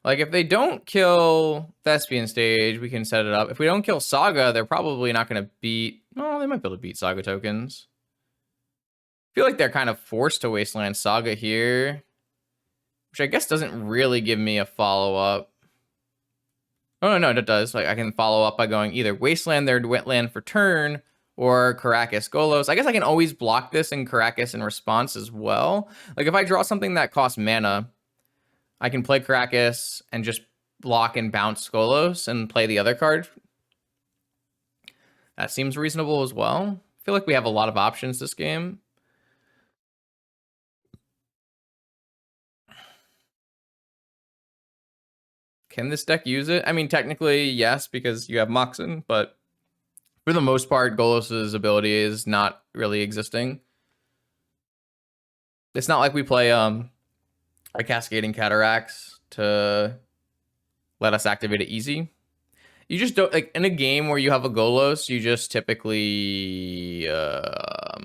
Like, if they don't kill Thespian stage, we can set it up. If we don't kill Saga, they're probably not going to beat... Well, they might be able to beat Saga tokens. I feel like they're kind of forced to Wasteland Saga here, which I guess doesn't really give me a follow-up. Oh, no, it does. Like, I can follow up by going either Wasteland their wetland for turn, or Caracas Golos. I guess I can always block this in Caracas in response as well. Like if I draw something that costs mana, I can play Caracas and just block and bounce Golos and play the other card. That seems reasonable as well. I feel like we have a lot of options this game. Can this deck use it? I mean, technically, yes, because you have Moxen, but for the most part, Golos' ability is not really existing. It's not like we play a Cascading Cataracts to let us activate it easy. You just don't, like, in a game where you have a Golos, you just typically are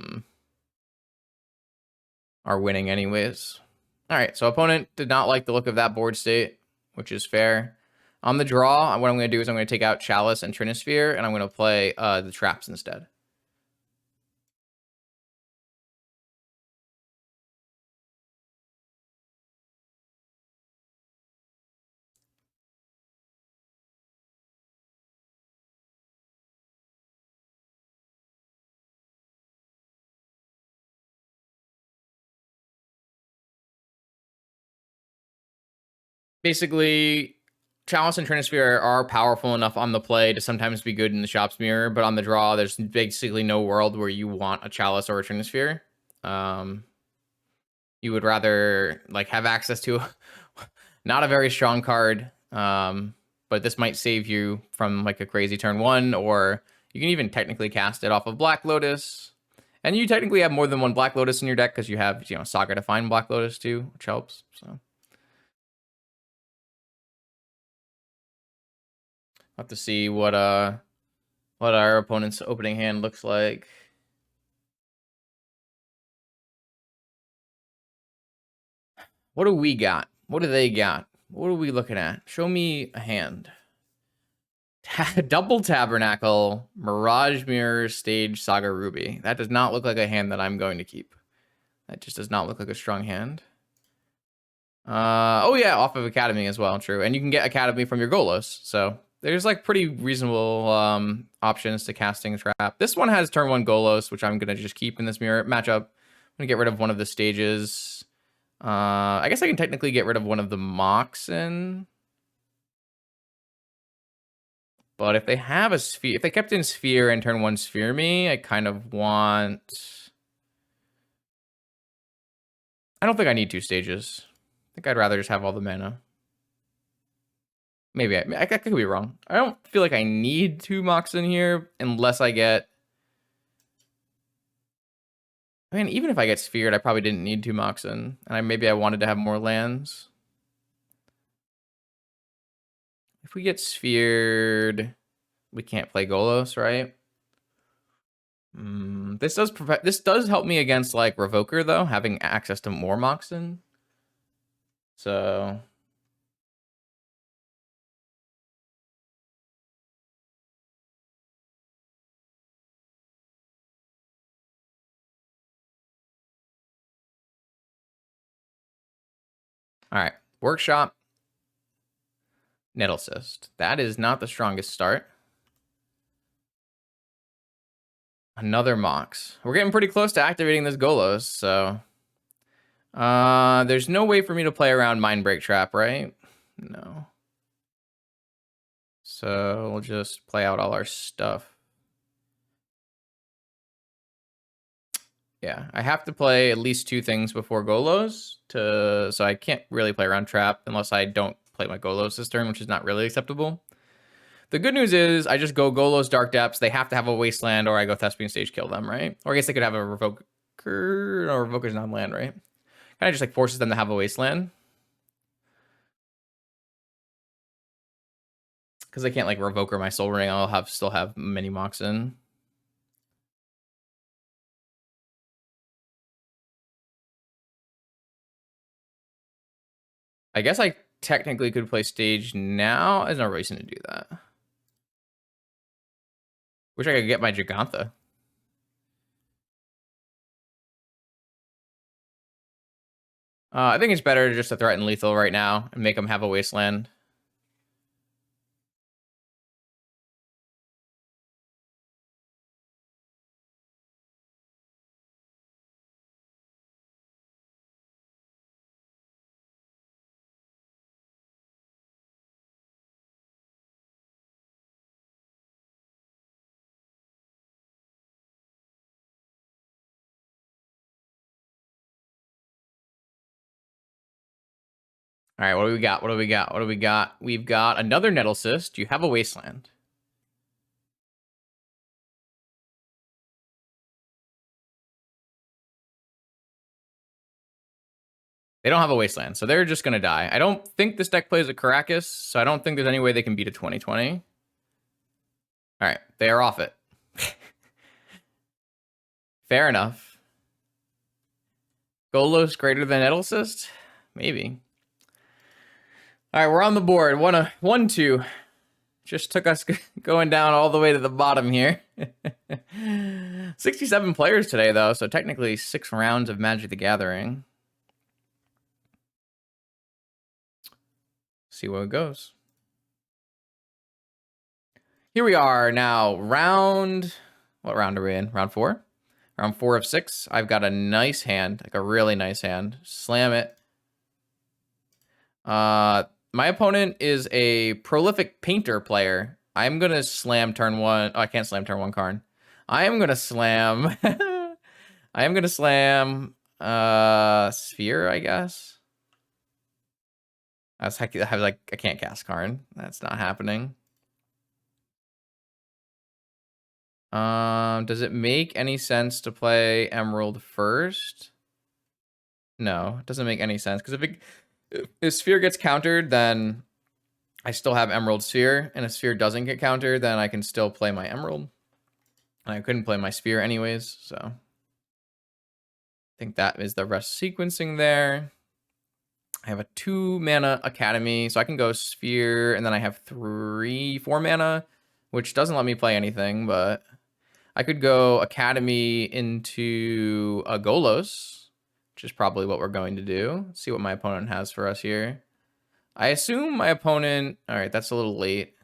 winning anyways. All right, so opponent did not like the look of that board state, which is fair. On the draw, what I'm going to do is I'm going to take out Chalice and Trinisphere, and I'm going to play the traps instead. Basically, Chalice and Trinisphere are powerful enough on the play to sometimes be good in the Shops Mirror, but on the draw, there's basically no world where you want a Chalice or a Trinisphere. You would rather like have access to not a very strong card, but this might save you from like a crazy turn one, or you can even technically cast it off of Black Lotus. And you technically have more than one Black Lotus in your deck because you have, you know, Saga Define Black Lotus too, which helps. So have to see what our opponent's opening hand looks like. What do we got? What do they got? What are we looking at? Show me a hand. Double Tabernacle, Mirage Mirror, Stage, Saga Ruby. That does not look like a hand that I'm going to keep. That just does not look like a strong hand. Oh yeah, off of Academy as well, true. And you can get Academy from your Golos, so there's like pretty reasonable options to casting Trap. This one has turn 1 Golos, which I'm gonna just keep in this mirror matchup. I'm gonna get rid of one of the stages. I guess I can technically get rid of one of the Moxen. But if they have a Sphere, if they kept in Sphere and turn 1 Sphere me, I kind of want... I don't think I need 2 stages. I think I'd rather just have all the mana. Maybe I could be wrong. I don't feel like I need 2 Moxen here unless I get... I mean, even if I get Sphered, I probably didn't need 2 Moxen. And maybe I wanted to have more lands. If we get Sphered, we can't play Golos, right? This does help me against like Revoker though, having access to more Moxen. So all right, Workshop, Nettle Cyst. That is not the strongest start. Another Mox. We're getting pretty close to activating this Golos, so... there's no way for me to play around Mindbreak Trap, right? No. So we'll just play out all our stuff. Yeah, I have to play at least 2 things before Golos, so I can't really play around Trap unless I don't play my Golos this turn, which is not really acceptable. The good news is I just go Golos Dark Depths. They have to have a Wasteland, or I go Thespian Stage, kill them, right? Or I guess they could have a Revoker. No, Revoker's not land, right? Kind of just like forces them to have a Wasteland. Because I can't like Revoker my Soul Ring. I'll still have many Moxen. I guess I technically could play Stage now. There's no reason to do that. Wish I could get my Gigantha. I think it's better just to threaten lethal right now and make them have a Wasteland. All right, what do we got? What do we got? What do we got? We've got another Nettle Cyst. You have a Wasteland. They don't have a Wasteland, so they're just going to die. I don't think this deck plays a Caracas, so I don't think there's any way they can beat a 2020. All right, they are off it. Fair enough. Golos greater than Nettle Cyst? Maybe. All right, we're on the board. 1-2. Just took us going down all the way to the bottom here. 67 players today, though, so technically 6 rounds of Magic the Gathering. See where it goes. Here we are now. What round are we in? Round 4? Round 4 of 6. I've got a nice hand, like a really nice hand. Slam it. My opponent is a prolific painter player. I'm gonna slam turn 1. Oh, I can't slam turn 1 Karn. I am gonna slam. I am gonna slam Sphere, I guess. I can't cast Karn. That's not happening. Does it make any sense to play Emerald first? No, it doesn't make any sense, because if Sphere gets countered, then I still have Emerald Sphere, and if Sphere doesn't get countered, then I can still play my Emerald. And I couldn't play my Sphere anyways, so I think that is the rest sequencing there. I have a 2-mana Academy, so I can go Sphere, and then I have 4 mana, which doesn't let me play anything, but I could go Academy into a Golos, which is probably what we're going to do. Let's see what my opponent has for us here. I assume my opponent... All right, that's a little late.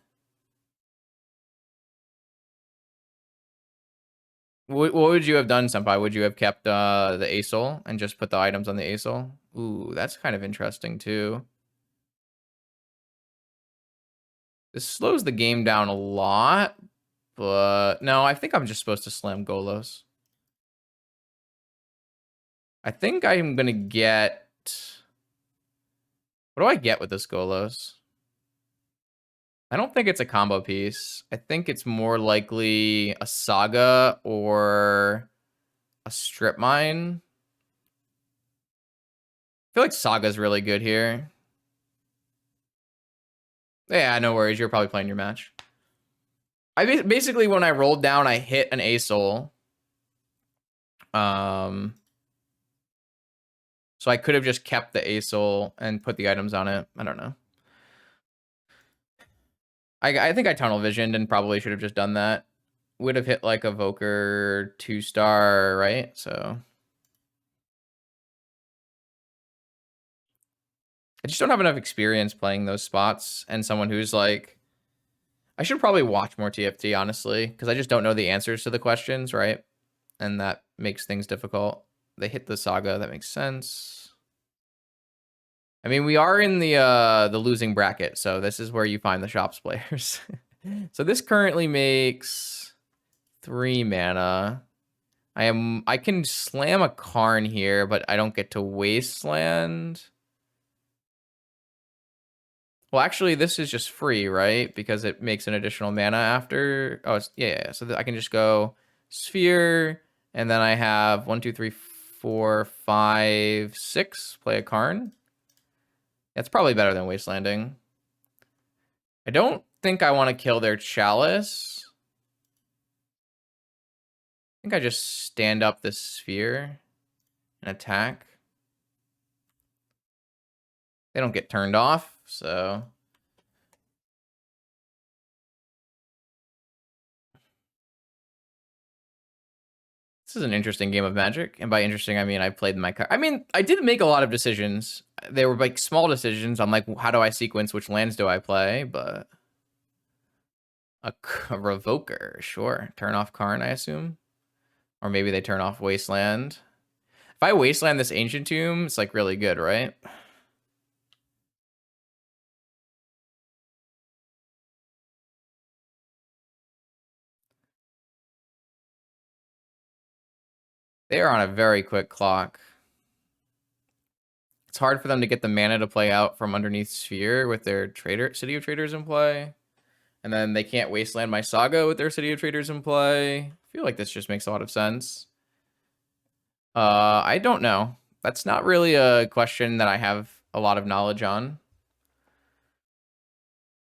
What would you have done, Senpai? Would you have kept the Aesol and just put the items on the Aesol? Ooh, that's kind of interesting, too. This slows the game down a lot, but... No, I think I'm just supposed to slam Golos. I think I'm going to get... What do I get with this Golos? I don't think it's a combo piece. I think it's more likely a Saga or a Strip Mine. I feel like Saga's really good here. Yeah, no worries. You're probably playing your match. Basically, when I rolled down, I hit an Aesol. So I could have just kept the Aesol and put the items on it. I don't know. I think I tunnel visioned and probably should have just done that. Would have hit like a Voker 2-star, right? So I just don't have enough experience playing those spots, and someone who's like, I should probably watch more TFT, honestly, because I just don't know the answers to the questions, right? And that makes things difficult. They hit the Saga, that makes sense. I mean, we are in the losing bracket, so this is where you find the shops players. So this currently makes 3 mana. I can slam a Karn here, but I don't get to Wasteland. Well, actually, this is just free, right? Because it makes an additional mana after. Oh, yeah. So I can just go Sphere, and then I have 1, 2, 3, 4, 5, 6. Play a Karn. That's probably better than Wastelanding. I don't think I want to kill their Chalice. I think I just stand up this Sphere and attack. They don't get turned off, so... This is an interesting game of Magic, and by interesting, I mean I played my card. I mean, I did make a lot of decisions. They were like small decisions on like, how do I sequence, which lands do I play, but... A Revoker, sure. Turn off Karn, I assume. Or maybe they turn off Wasteland. If I Wasteland this Ancient Tomb, it's like really good, right? They are on a very quick clock. It's hard for them to get the mana to play out from underneath Sphere with their City of Traders in play. And then they can't wasteland my Saga with their City of Traders in play. I feel like this just makes a lot of sense. I don't know. That's not really a question that I have a lot of knowledge on.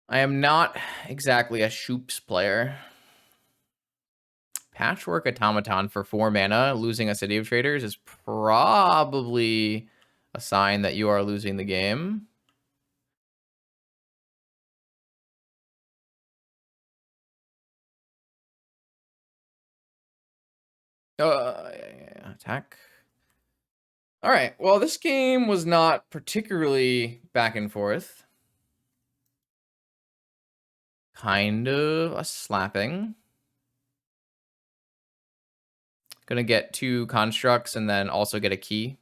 I am not exactly a Shoops player. Patchwork Automaton for 4 mana, losing a City of Traders is probably a sign that you are losing the game. Yeah, attack. All right, well, this game was not particularly back and forth. Kind of a slapping. Gonna get 2 constructs and then also get a key.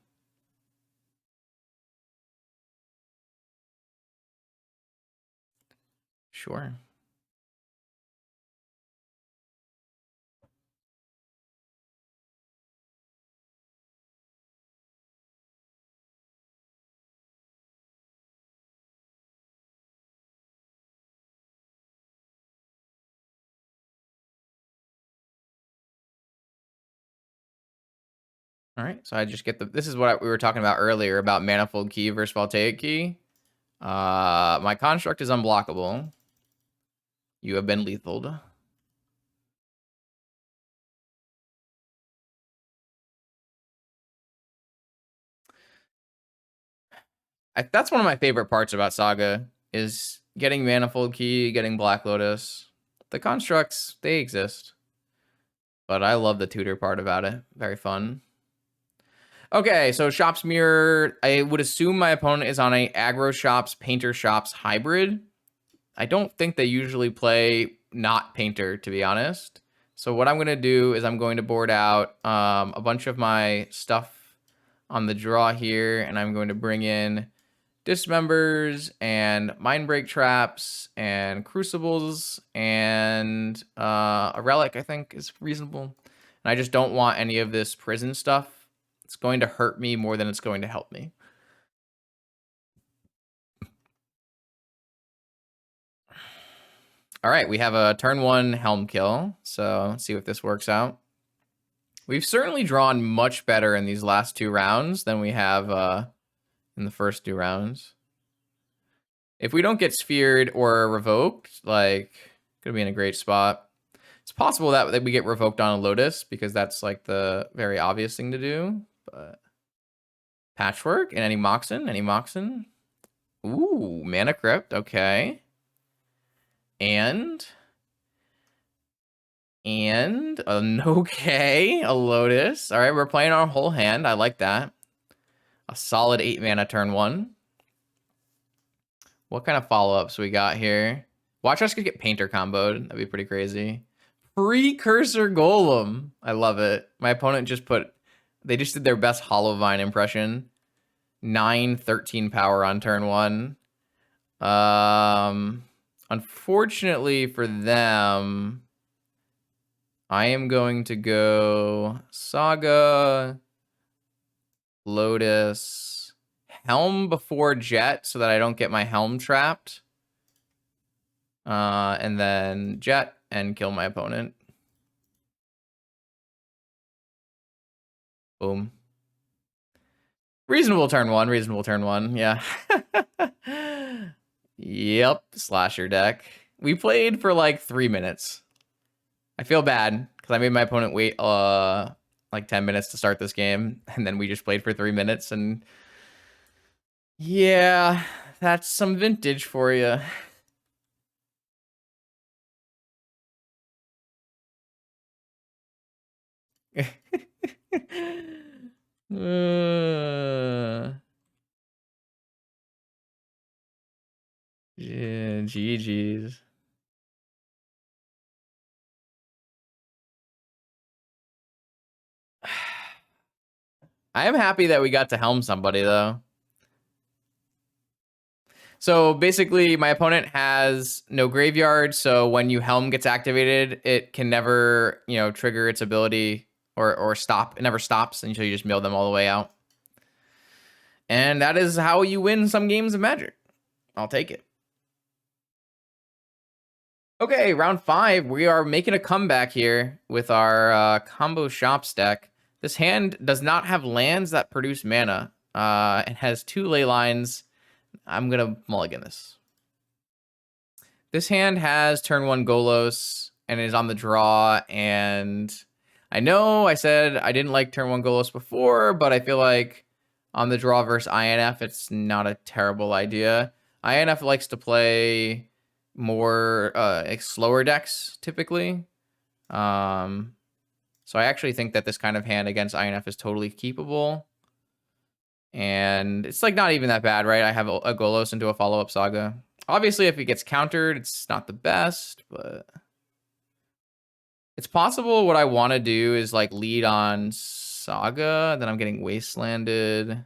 Sure. All right, so I just get this is what we were talking about earlier about Manifold Key versus Voltaic Key. My construct is unblockable. You have been lethaled. That's one of my favorite parts about Saga, is getting Manifold Key, getting Black Lotus. The constructs, they exist. But I love the tutor part about it. Very fun. Okay, so Shops Mirror, I would assume my opponent is on a Aggro Shops, Painter Shops hybrid. I don't think they usually play not Painter, to be honest. So what I'm going to do is I'm going to board out a bunch of my stuff on the draw here, and I'm going to bring in Dismembers and Mindbreak Traps and Crucibles and a Relic, I think, is reasonable. And I just don't want any of this prison stuff. It's going to hurt me more than it's going to help me. All right, we have a turn 1 Helm kill, so let's see if this works out. We've certainly drawn much better in these last 2 rounds than we have in the first 2 rounds. If we don't get sphered or revoked, like, gonna be in a great spot. It's possible that we get revoked on a Lotus, because that's like the very obvious thing to do, but Patchwork and any Moxen. Ooh, Mana Crypt, okay. And okay, a Lotus. All right, we're playing our whole hand. I like that. A solid 8 mana turn 1. What kind of follow-ups we got here? Watch us get Painter comboed. That'd be pretty crazy. Precursor Golem. I love it. My opponent they just did their best Hollowvine impression. 9-13 power on turn 1. Unfortunately for them, I am going to go Saga, Lotus, Helm before Jet so that I don't get my Helm trapped. And then Jet and kill my opponent. Boom. Reasonable turn 1, yeah. Yep, slasher deck. We played for like 3 minutes. I feel bad because I made my opponent wait like 10 minutes to start this game, and then we just played for 3 minutes, and yeah, that's some vintage for you. Yeah, GG's. I am happy that we got to helm somebody, though. So basically, my opponent has no graveyard, so when you helm gets activated, it can never, trigger its ability or stop. It never stops until you just mill them all the way out. And that is how you win some games of Magic. I'll take it. Okay, round 5. We are making a comeback here with our Combo Shops deck. This hand does not have lands that produce mana. It has 2 ley lines. I'm going to mulligan this. This hand has turn 1 Golos and is on the draw. And I know I said I didn't like turn 1 Golos before, but I feel like on the draw versus INF, it's not a terrible idea. INF likes to play more slower decks typically. So I actually think that this kind of hand against INF is totally keepable. And it's like not even that bad, right? I have a Golos into a follow-up Saga. Obviously, if it gets countered, it's not the best, but it's possible. What I want to do is like lead on Saga, then I'm getting Wastelanded, then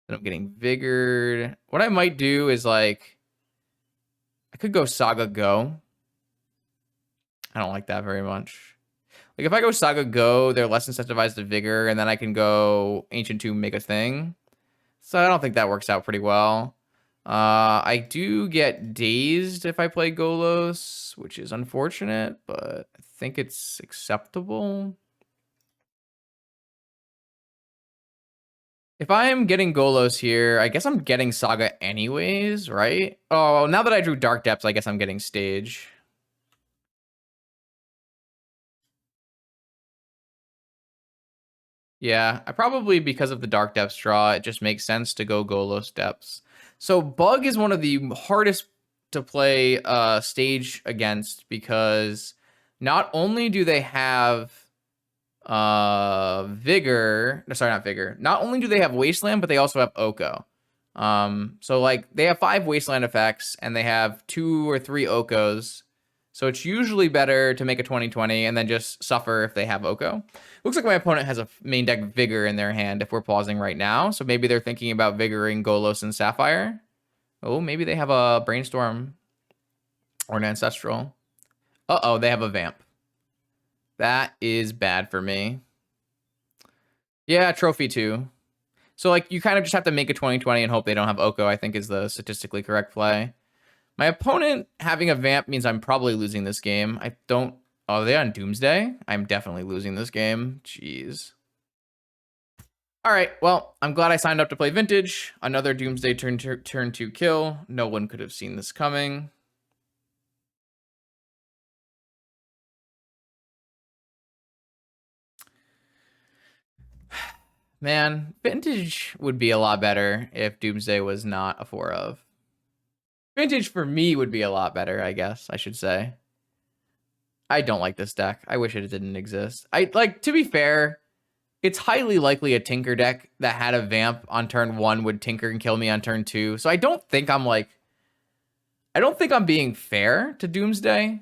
I'm getting Vigored. What I might do is like I could go Saga Go. I don't like that very much. Like if I go Saga Go, they're less incentivized to Vigor, and then I can go Ancient Tomb, make a thing. So I don't think that works out pretty well. I do get Dazed if I play Golos, which is unfortunate, but I think it's acceptable. If I am getting Golos here, I guess I'm getting Saga anyways, right? Oh, now that I drew Dark Depths, I guess I'm getting Stage. Yeah, I probably, because of the Dark Depths draw, it just makes sense to go Golos Depths. So Bug is one of the hardest to play Stage against because not only do they have Vigor, sorry, not Vigor. Not only do they have Wasteland, but they also have Oko. So like they have 5 Wasteland effects and they have 2 or 3 Okos. So it's usually better to make a 20/20 and then just suffer if they have Oko. Looks like my opponent has a main deck Vigor in their hand if we're pausing right now. So maybe they're thinking about Vigoring Golos and Sapphire. Oh, maybe they have a Brainstorm or an Ancestral. Uh-oh, they have a Vamp. That is bad for me. Yeah, Trophy 2. So like you kind of just have to make a 20/20 and hope they don't have Oko, I think is the statistically correct play. My opponent having a Vamp means I'm probably losing this game. I don't... Oh, are they on Doomsday? I'm definitely losing this game. Jeez. All right, well, I'm glad I signed up to play Vintage. Another Doomsday turn 2 kill. No one could have seen this coming. Man, Vintage would be a lot better if Doomsday was not a 4 of. Vintage for me would be a lot better, I guess, I should say. I don't like this deck. I wish it didn't exist. To be fair, it's highly likely a Tinker deck that had a Vamp on turn 1 would Tinker and kill me on turn 2. So I don't think I'm being fair to Doomsday.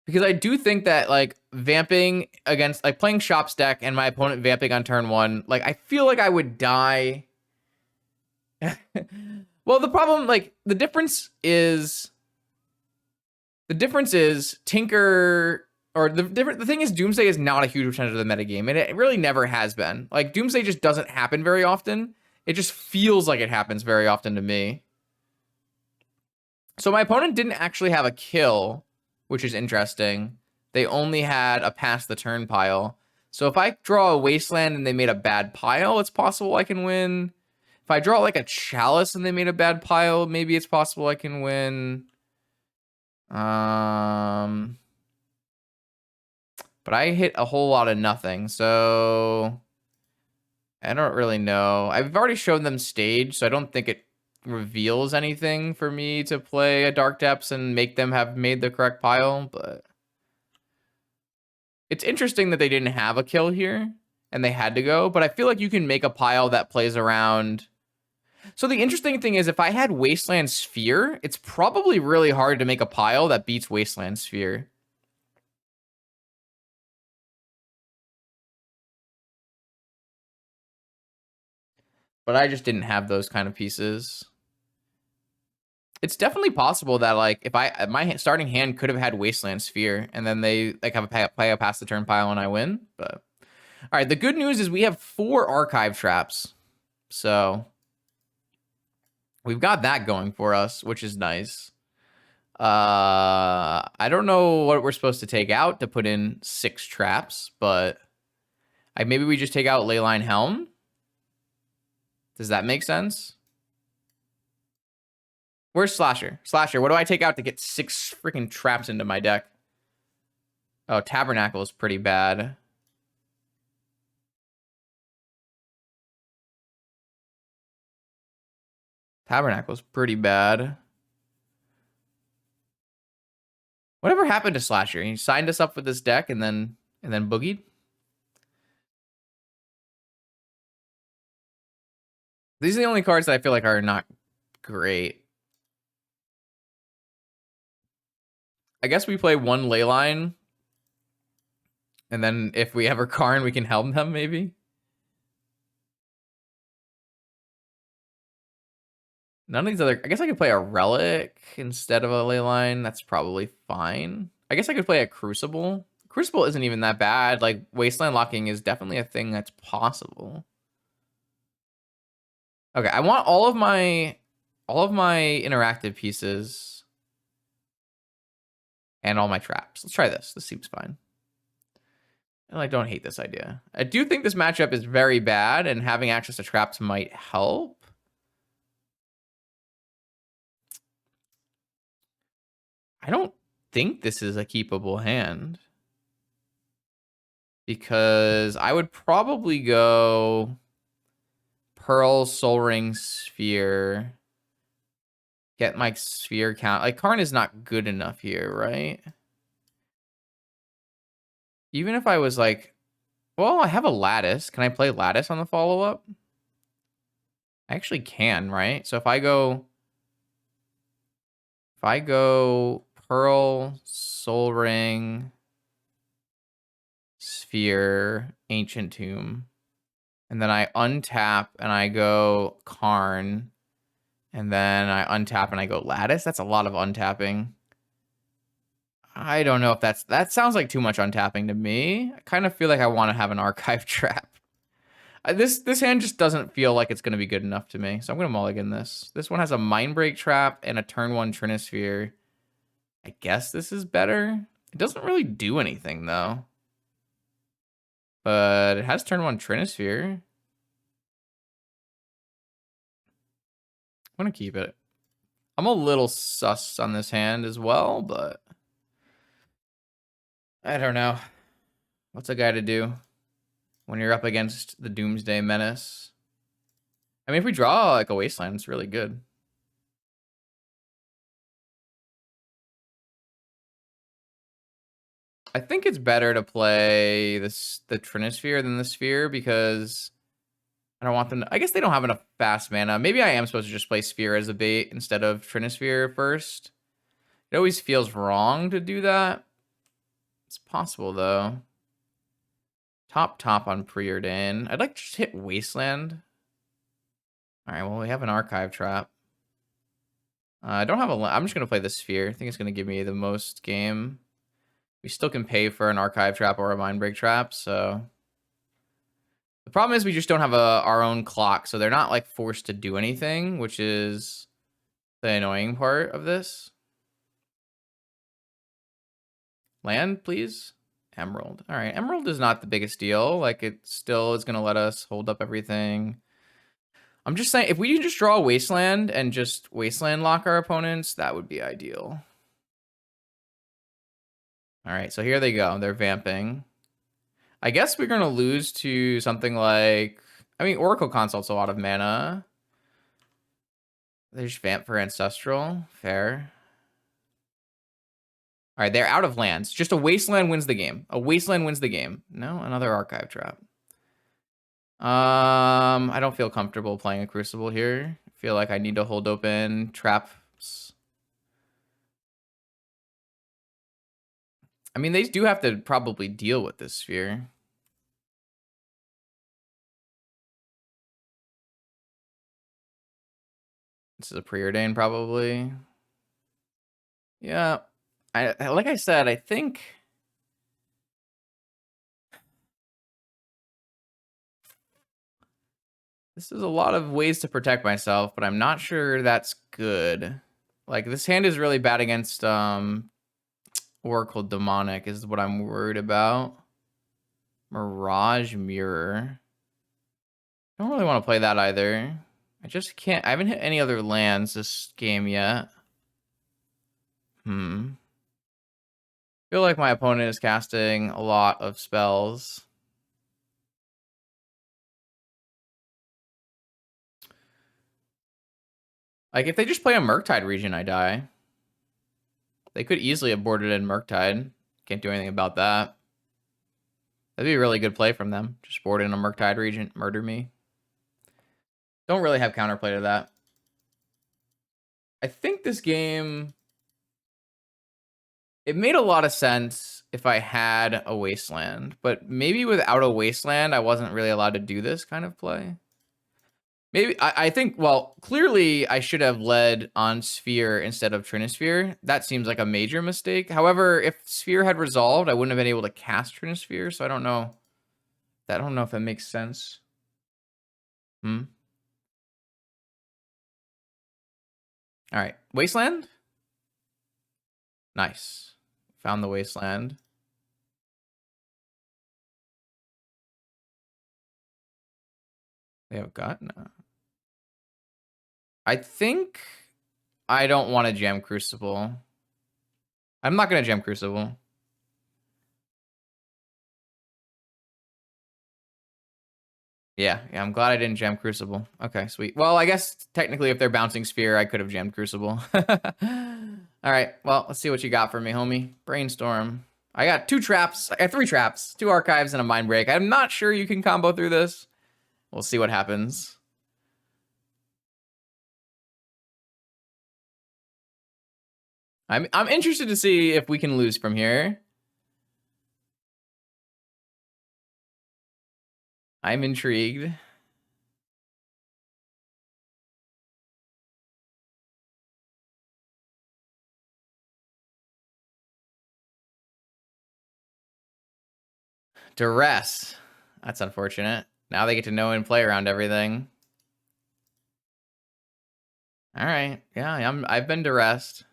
Because I do think that like vamping against like playing Shops deck and my opponent vamping on turn 1, like I feel like I would die. Well, the problem, like the difference is Tinker, or the thing is Doomsday is not a huge percentage of the metagame, and it really never has been. Like Doomsday just doesn't happen very often. It just feels like it happens very often to me. So my opponent didn't actually have a kill, which is interesting. They only had a pass the turn pile. So if I draw a Wasteland and they made a bad pile, it's possible I can win. If I draw like a Chalice and they made a bad pile, maybe it's possible I can win. But I hit a whole lot of nothing, so I don't really know. I've already shown them Stage, so I don't think it reveals anything for me to play a Dark Depths and make them have made the correct pile, but it's interesting that they didn't have a kill here and they had to go, but I feel like you can make a pile that plays around. So the interesting thing is if I had Wasteland Sphere, it's probably really hard to make a pile that beats Wasteland Sphere. But I just didn't have those kind of pieces. It's definitely possible that like if my starting hand could have had Wasteland Sphere and then they like have a play a pass the turn pile and I win. But all right, the good news is we have 4 archive traps. So we've got that going for us, which is nice. I don't know what we're supposed to take out to put in 6 traps, but maybe we just take out Leyline Helm. Does that make sense? Where's Slasher? Slasher, what do I take out to get 6 freaking traps into my deck? Oh, Tabernacle is pretty bad. Tabernacle's pretty bad. Whatever happened to Slasher? He signed us up with this deck and then boogied. These are the only cards that I feel like are not great. I guess we play 1 Leyline. And then if we have a Karn, we can helm them, maybe? None of these other... I guess I could play a Relic instead of a Leyline. That's probably fine. I guess I could play a Crucible. Crucible isn't even that bad. Like, Wasteland locking is definitely a thing that's possible. Okay, I want all of my interactive pieces and all my traps. Let's try this. This seems fine. And I don't hate this idea. I do think this matchup is very bad, and having access to traps might help. I don't think this is a keepable hand. Because I would probably go Pearl, Soul Ring, Sphere. Get my Sphere count. Like, Karn is not good enough here, right? Even if I was like... Well, I have a Lattice. Can I play Lattice on the follow-up? I actually can, right? So if I go Pearl, Soul Ring, Sphere, Ancient Tomb, and then I untap and I go Karn, and then I untap and I go Lattice, that's a lot of untapping. I don't know if that sounds like too much untapping to me. I kind of feel like I want to have an Archive Trap. This hand just doesn't feel like it's going to be good enough to me, so I'm going to mulligan this. This one has a Mindbreak Trap and a turn 1 Trinisphere. I guess this is better. It doesn't really do anything, though. But it has turn 1 Trinisphere. I'm going to keep it. I'm a little sus on this hand as well, but... I don't know. What's a guy to do when you're up against the Doomsday Menace? I mean, if we draw like a Wasteland, it's really good. I think it's better to play the Trinisphere than the Sphere because I don't want them to... I guess they don't have enough fast mana. Maybe I am supposed to just play Sphere as a bait instead of Trinisphere first. It always feels wrong to do that. It's possible, though. Top on Preordain. I'd like to just hit Wasteland. All right, well, we have an Archive Trap. I don't have a... I'm just going to play the Sphere. I think it's going to give me the most game. We still can pay for an Archive Trap or a Mindbreak Trap, so... The problem is we just don't have our own clock, so they're not, like, forced to do anything, which is the annoying part of this. Land, please. Emerald. All right, Emerald is not the biggest deal. Like, it still is going to let us hold up everything. I'm just saying, if we can just draw a Wasteland and just Wasteland lock our opponents, that would be ideal. All right, so here they go. They're vamping. I guess we're going to lose to something like... I mean, Oracle Consult's a lot of mana. They just vamp for Ancestral. Fair. All right, they're out of lands. Just a Wasteland wins the game. A Wasteland wins the game. No, another Archive Trap. I don't feel comfortable playing a Crucible here. I feel like I need to hold open traps. I mean, they do have to probably deal with this Sphere. This is a Preordain, probably. Yeah. Like I said, I think... This is a lot of ways to protect myself, but I'm not sure that's good. Like, this hand is really bad against Oracle Demonic is what I'm worried about. Mirage Mirror. Don't really want to play that either. I just can't. I haven't hit any other lands this game yet. Feel like my opponent is casting a lot of spells. Like, if they just play a Murktide region, I die. They could easily have boarded in Murktide. Can't do anything about that. That'd be a really good play from them. Just board in a Murktide region, murder me. Don't really have counterplay to that. I think this game... It made a lot of sense if I had a Wasteland, but maybe without a Wasteland, I wasn't really allowed to do this kind of play. Maybe, I think, well, clearly I should have led on Sphere instead of Trinisphere. That seems like a major mistake. However, if Sphere had resolved, I wouldn't have been able to cast Trinisphere, so I don't know. I don't know if that makes sense. All right, Wasteland? Nice. Found the Wasteland. They have got no. I think I don't want to jam Crucible. I'm not going to jam Crucible. Yeah, I'm glad I didn't jam Crucible. Okay, sweet. Well, I guess technically if they're bouncing Sphere, I could have jammed Crucible. All right, well, let's see what you got for me, homie. Brainstorm. I got 2 traps. I got 3 traps, 2 archives, and a mind break. I'm not sure you can combo through this. We'll see what happens. I'm interested to see if we can lose from here. I'm intrigued. Duress. That's unfortunate. Now they get to know and play around everything. All right. Yeah, I've been duressed.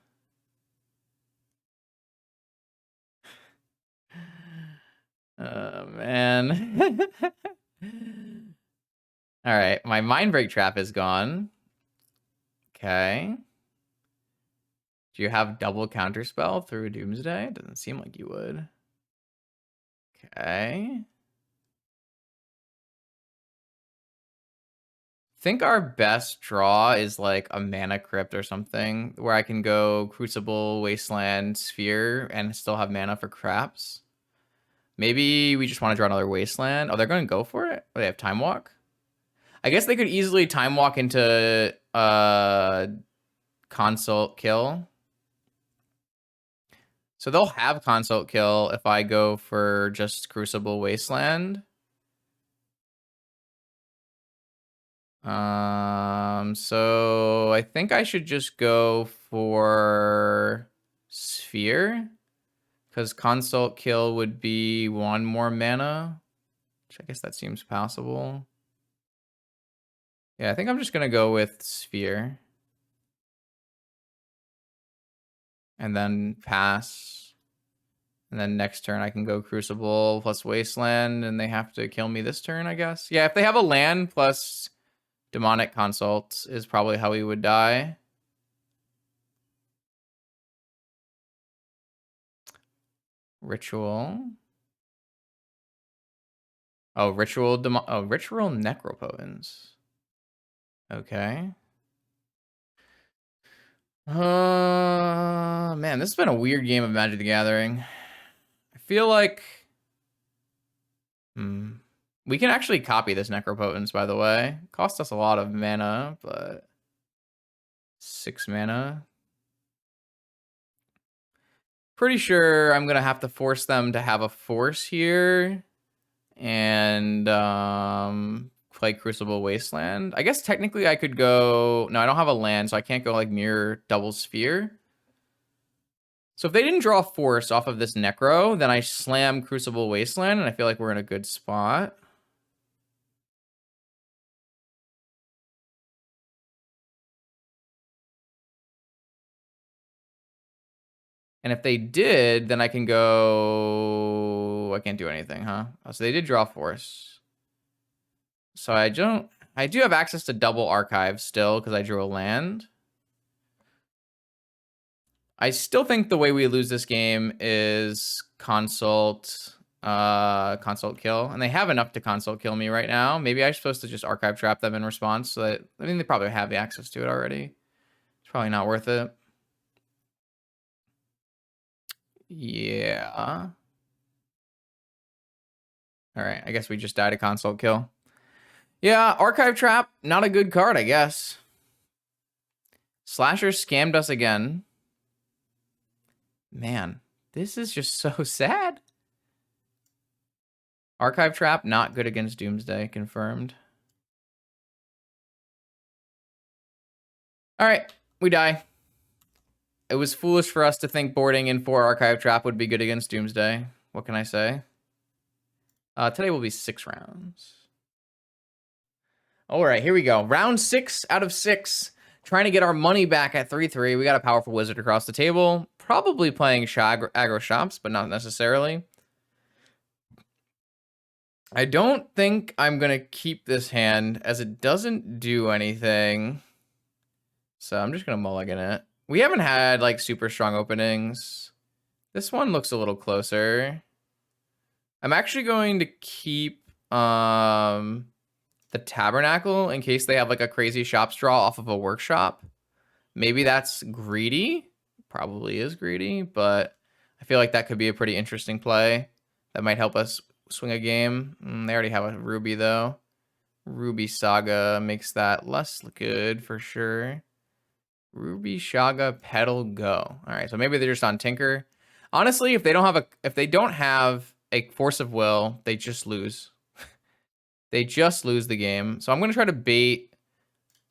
Oh, man. All right. My mind break trap is gone. Okay. Do you have double counterspell through Doomsday? Doesn't seem like you would. Okay. Think our best draw is like a mana crypt or something where I can go Crucible, Wasteland, Sphere, and still have mana for craps. Maybe we just want to draw another Wasteland. Oh, they're going to go for it? Oh, they have Time Walk? I guess they could easily Time Walk into Consult Kill. So they'll have Consult Kill if I go for just Crucible Wasteland. So I think I should just go for Sphere, because Consult Kill would be 1 more mana, which I guess that seems possible. Yeah, I think I'm just gonna go with Sphere. And then pass. And then next turn I can go Crucible plus Wasteland, and they have to kill me this turn, I guess. Yeah, if they have a land plus Demonic Consult is probably how he would die. Ritual. Oh, Ritual Necropotence. Okay. Man, this has been a weird game of Magic the Gathering. I feel like... We can actually copy this Necropotence, by the way. Cost us a lot of mana, but... 6 mana. Pretty sure I'm going to have to force them to have a force here. And play Crucible Wasteland. I guess technically I could go... No, I don't have a land, so I can't go like Mirror Double Sphere. So if they didn't draw force off of this Necro, then I slam Crucible Wasteland, and I feel like we're in a good spot. And if they did, then I can go... I can't do anything, huh? Oh, so they did draw force. So I do have access to double archive still because I drew a land. I still think the way we lose this game is consult kill, and they have enough to consult kill me right now. Maybe I'm supposed to just archive trap them in response. So that, I mean, they probably have the access to it already. It's probably not worth it. Yeah. All right, I guess we just died a consult kill. Yeah, archive trap, not a good card, I guess. Slasher scammed us again. Man, this is just so sad. Archive trap, not good against Doomsday, confirmed. All right, we die. It was foolish for us to think boarding in 4 archive trap would be good against Doomsday. What can I say? Today will be 6 rounds. All right, here we go. Round 6 out of 6. Trying to get our money back at 3-3. We got a powerful wizard across the table. Probably playing Aggro Shops, but not necessarily. I don't think I'm going to keep this hand as it doesn't do anything. So I'm just going to mulligan it. We haven't had like super strong openings. This one looks a little closer. I'm actually going to keep the Tabernacle in case they have like a crazy shops draw off of a workshop. Maybe that's greedy. Probably is greedy, but I feel like that could be a pretty interesting play that might help us swing a game. They already have a Ruby though. Ruby Saga makes that less good for sure. Ruby Saga Petal Go. All right, so maybe they're just on Tinker. Honestly, if they don't have a force of will, they just lose. They just lose the game. So I'm gonna try to bait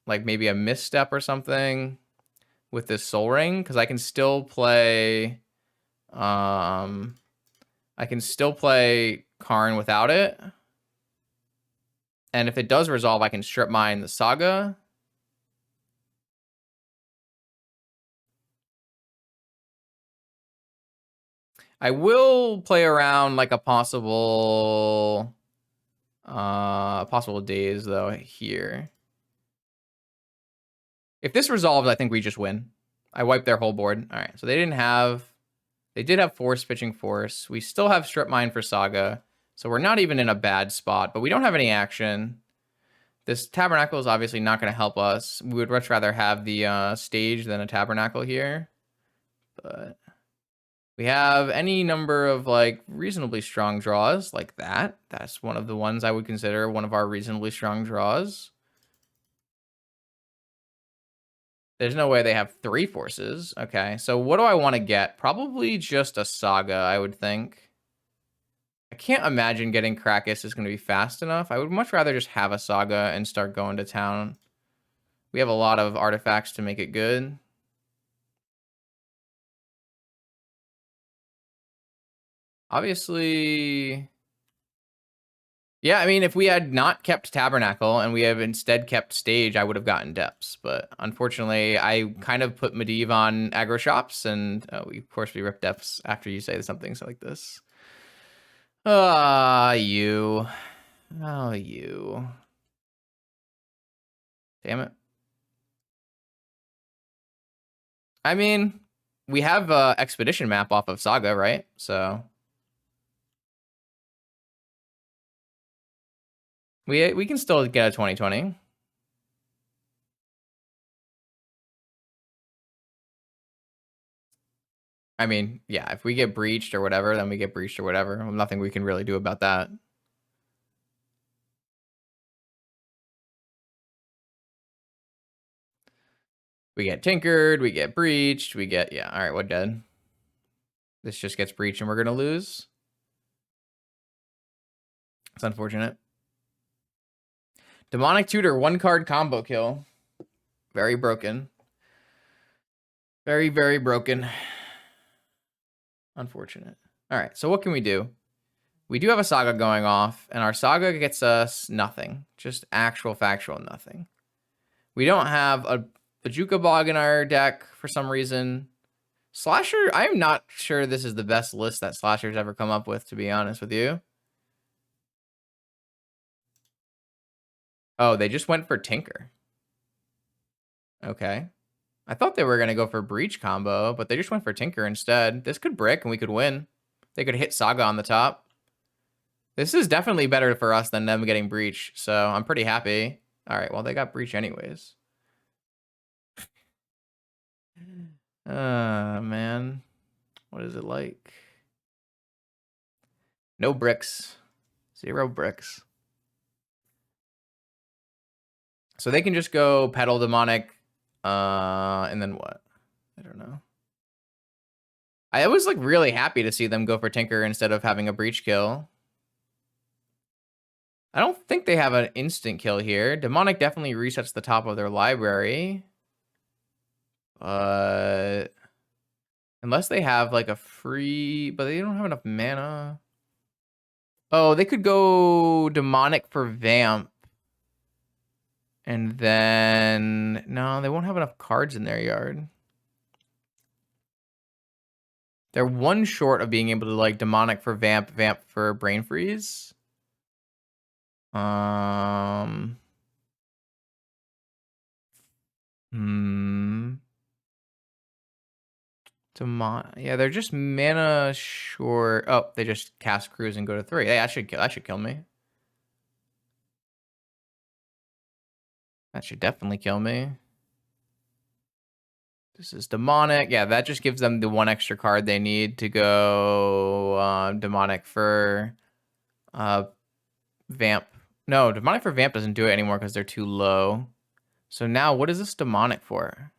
like maybe a misstep or something with this Soul Ring because I can still play. I can still play Karn without it. And if it does resolve, I can strip mine the Saga. I will play around like a possible daze though here. If this resolves, I think we just win. I wipe their whole board. All right, so they did have force pitching force. We still have strip mine for Saga. So we're not even in a bad spot, but we don't have any action. This Tabernacle is obviously not going to help us. We would much rather have the stage than a Tabernacle here. But we have any number of like reasonably strong draws like that. That's one of the ones I would consider one of our reasonably strong draws. There's no way they have 3 forces. Okay, so what do I want to get? Probably just a Saga, I would think. I can't imagine getting Krakus is going to be fast enough. I would much rather just have a Saga and start going to town. We have a lot of artifacts to make it good. Obviously... Yeah, I mean, if we had not kept Tabernacle and we have instead kept Stage, I would have gotten Depths. But unfortunately, I kind of put Medivh on Aggro Shops, and of course we rip Depths after you say something like this. You. Oh, you. Damn it. I mean, we have a Expedition map off of Saga, right? So... We can still get a 2020. I mean, yeah, if we get breached or whatever, then we get breached or whatever. Nothing we can really do about that. We get tinkered, we get breached, we get, yeah, all right, we're dead. This just gets breached and we're going to lose. It's unfortunate. Demonic Tutor, 1-card combo kill. Very broken. Very, very broken. Unfortunate. All right, so what can we do? We do have a Saga going off, and our Saga gets us nothing. Just actual factual nothing. We don't have a Bajuka Bog in our deck for some reason. Slasher, I'm not sure this is the best list that Slasher's ever come up with, to be honest with you. Oh, they just went for Tinker. Okay. I thought they were going to go for Breach combo, but they just went for Tinker instead. This could brick and we could win. They could hit Saga on the top. This is definitely better for us than them getting Breach, so I'm pretty happy. All right, well, they got Breach anyways. Man. What is it like? No bricks. 0 bricks. So they can just go Petal Demonic, and then what? I don't know. I was like really happy to see them go for Tinker instead of having a Breach kill. I don't think they have an instant kill here. Demonic definitely resets the top of their library. Unless they have like a free, but they don't have enough mana. Oh, they could go Demonic for Vamp. And then, no, they won't have enough cards in their yard. They're one short of being able to like Demonic for Vamp, Vamp for Brain Freeze. Yeah, they're just mana short. Oh, they just cast Cruise and go to 3. Hey, that should kill me. That should definitely kill me. This is Demonic. Yeah, that just gives them the 1 extra card they need to go Demonic for Vamp. No, Demonic for Vamp doesn't do it anymore because they're too low. So now what is this Demonic for?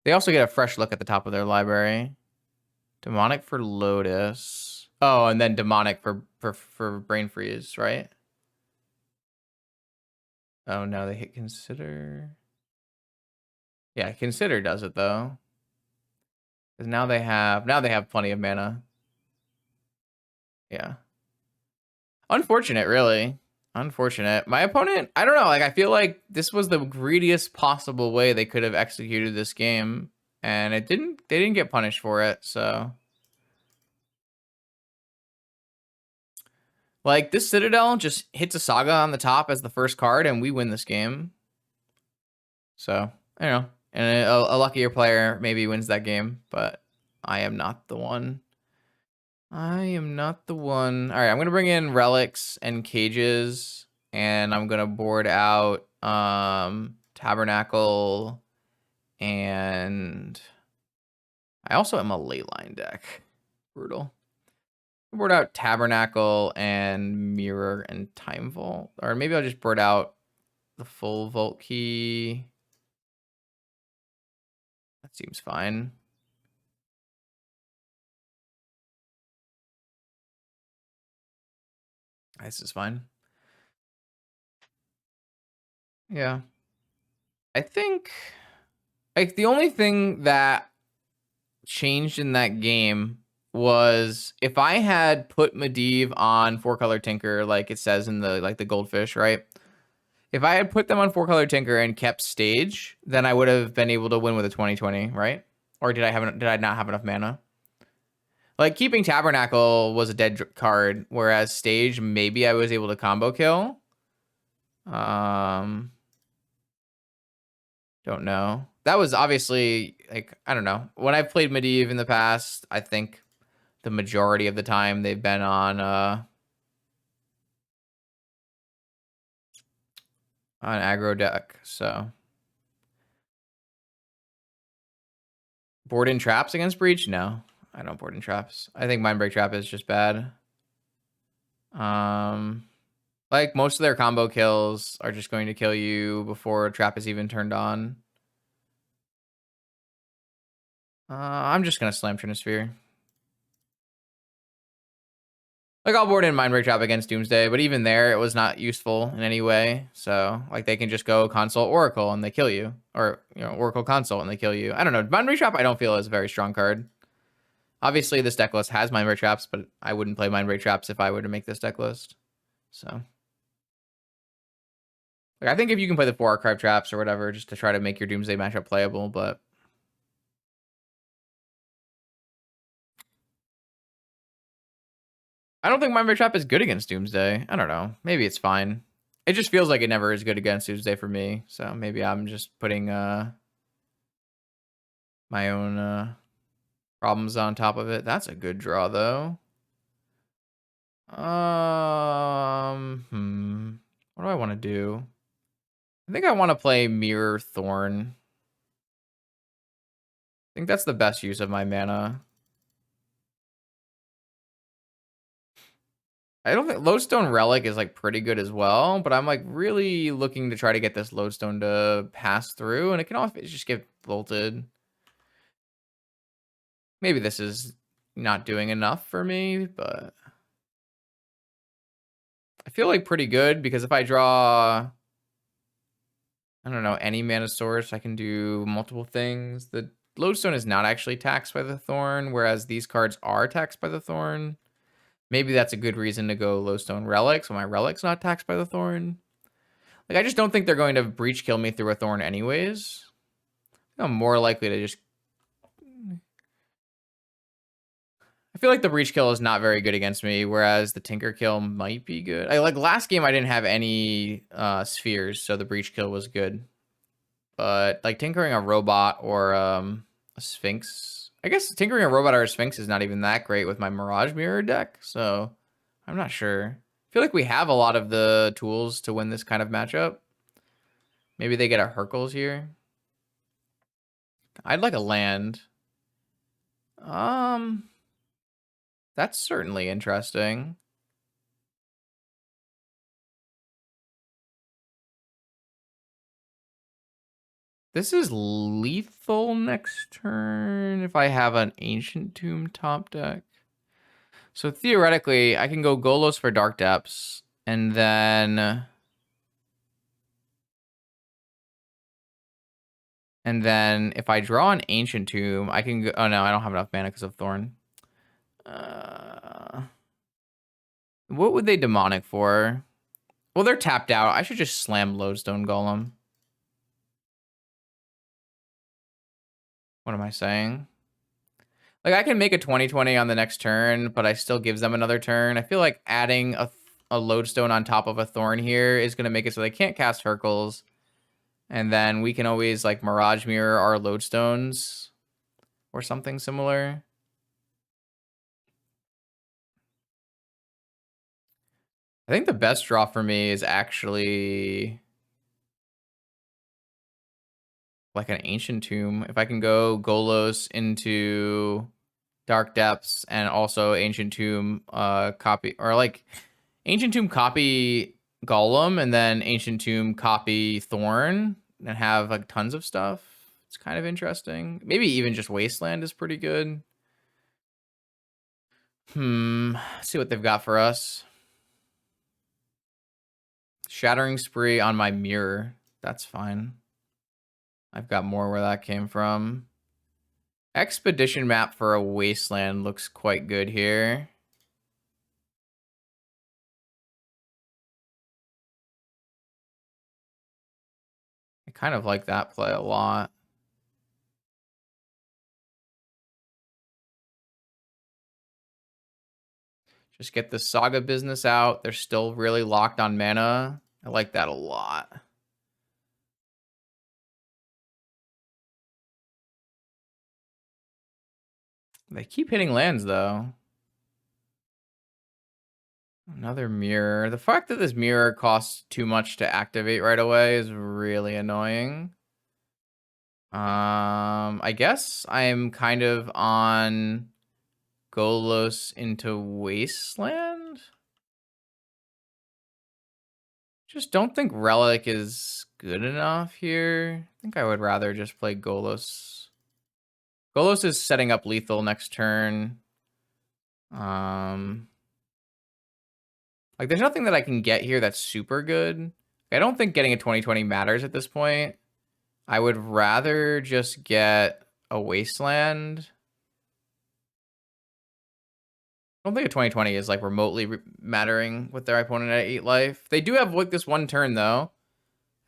They also get a fresh look at the top of their library. Demonic for Lotus. Oh, and then Demonic for Brain Freeze, right? Oh no, they hit Consider. Yeah, Consider does it though. Because now they have plenty of mana. Yeah. Unfortunate, really. Unfortunate. My opponent, I don't know, like I feel like this was the greediest possible way they could have executed this game. And they didn't get punished for it, so. Like this Citadel just hits a Saga on the top as the first card and we win this game. So, I don't know. And a luckier player maybe wins that game, but I am not the one. I am not the one. All right, I'm going to bring in relics and cages, and I'm going to board out Tabernacle, and I also am a Leyline deck. Brutal. Board out Tabernacle and Mirror and Time Vault, or maybe I'll just board out the full Vault Key. That seems fine. This is fine. Yeah. I think like the only thing that changed in that game was if I had put Medivh on 4-color Tinker, like it says in the the goldfish, right? If I had put them on 4-color Tinker and kept stage, then I would have been able to win with a 20/20, right? Or did I not have enough mana? Like keeping Tabernacle was a dead card, whereas stage maybe I was able to combo kill. Don't know. That was obviously like I don't know. When I've played Medivh in the past, I think the majority of the time they've been on aggro deck. So board in traps against Breach? No, I don't board in traps. I think Mindbreak Trap is just bad. Like most of their combo kills are just going to kill you before a trap is even turned on. I'm just gonna slam Trinisphere. Like I'll board in Mindbreak Trap against Doomsday, but even there, it was not useful in any way. So like they can just go Consult Oracle and they kill you, or Oracle Consult and they kill you. I don't know. Mindbreak Trap I don't feel is a very strong card. Obviously, this deck list has Mindbreak Traps, but I wouldn't play Mindbreak Traps if I were to make this deck list. So Like, I think if you can play the 4 Archive Traps or whatever, just to try to make your Doomsday matchup playable, but... I don't think Mind Trap is good against Doomsday. I don't know. Maybe it's fine. It just feels like it never is good against Doomsday for me. So maybe I'm just putting my own problems on top of it. That's a good draw though. What do I want to do? I think I want to play Mirror Thorn. I think that's the best use of my mana. I don't think Lodestone Relic is like pretty good as well, but I'm like really looking to try to get this Lodestone to pass through, and it can also just get bolted. Maybe this is not doing enough for me, but I feel like pretty good because if I draw, I don't know, any mana source, I can do multiple things. The Lodestone is not actually taxed by the Thorn, whereas these cards are taxed by the Thorn. Maybe that's a good reason to go Lodestone Relic, so my Relic's not taxed by the Thorn. Like, I just don't think they're going to breach kill me through a Thorn anyways. I'm more likely to just... I feel like the breach kill is not very good against me, whereas the Tinker kill might be good. Like last game, I didn't have any spheres, so the breach kill was good. But like tinkering a robot or a Sphinx, I guess tinkering a robot or a Sphinx is not even that great with my Mirage Mirror deck. So I'm not sure. I feel like we have a lot of the tools to win this kind of matchup. Maybe they get a Hercules here. I'd like a land. That's certainly interesting. This is lethal next turn if I have an Ancient Tomb top deck. So theoretically, I can go Golos for Dark Depths, and then... if I draw an Ancient Tomb, I can go... Oh no, I don't have enough mana because of Thorn. What would they Demonic for? Well, they're tapped out. I should just slam Lodestone Golem. What am I saying? Like, I can make a 20/20 on the next turn, but I still gives them another turn. I feel like adding a Lodestone on top of a Thorn here is going to make it so they can't cast Hercules. And then we can always, like, Mirage Mirror our Lodestones or something similar. I think the best draw for me is actually... like an Ancient Tomb. If I can go Golos into Dark Depths and also Ancient Tomb copy, or like Ancient Tomb copy Golem and then Ancient Tomb copy Thorn and have like tons of stuff. It's kind of interesting. Maybe even just Wasteland is pretty good. Let's see what they've got for us. Shattering Spree on my mirror. That's fine. I've got more where that came from. Expedition map for a Wasteland looks quite good here. I kind of like that play a lot. Just get the Saga business out. They're still really locked on mana. I like that a lot. They keep hitting lands, though. Another mirror. The fact that this mirror costs too much to activate right away is really annoying. I guess I'm kind of on Golos into Wasteland. Just don't think Relic is good enough here. I think I would rather just play Golos. Golos is setting up lethal next turn. Like, there's nothing that I can get here that's super good. I don't think getting a 20/20 matters at this point. I would rather just get a Wasteland. I don't think a 20/20 is, like, remotely mattering with their opponent at 8 life. They do have, like, this one turn, though.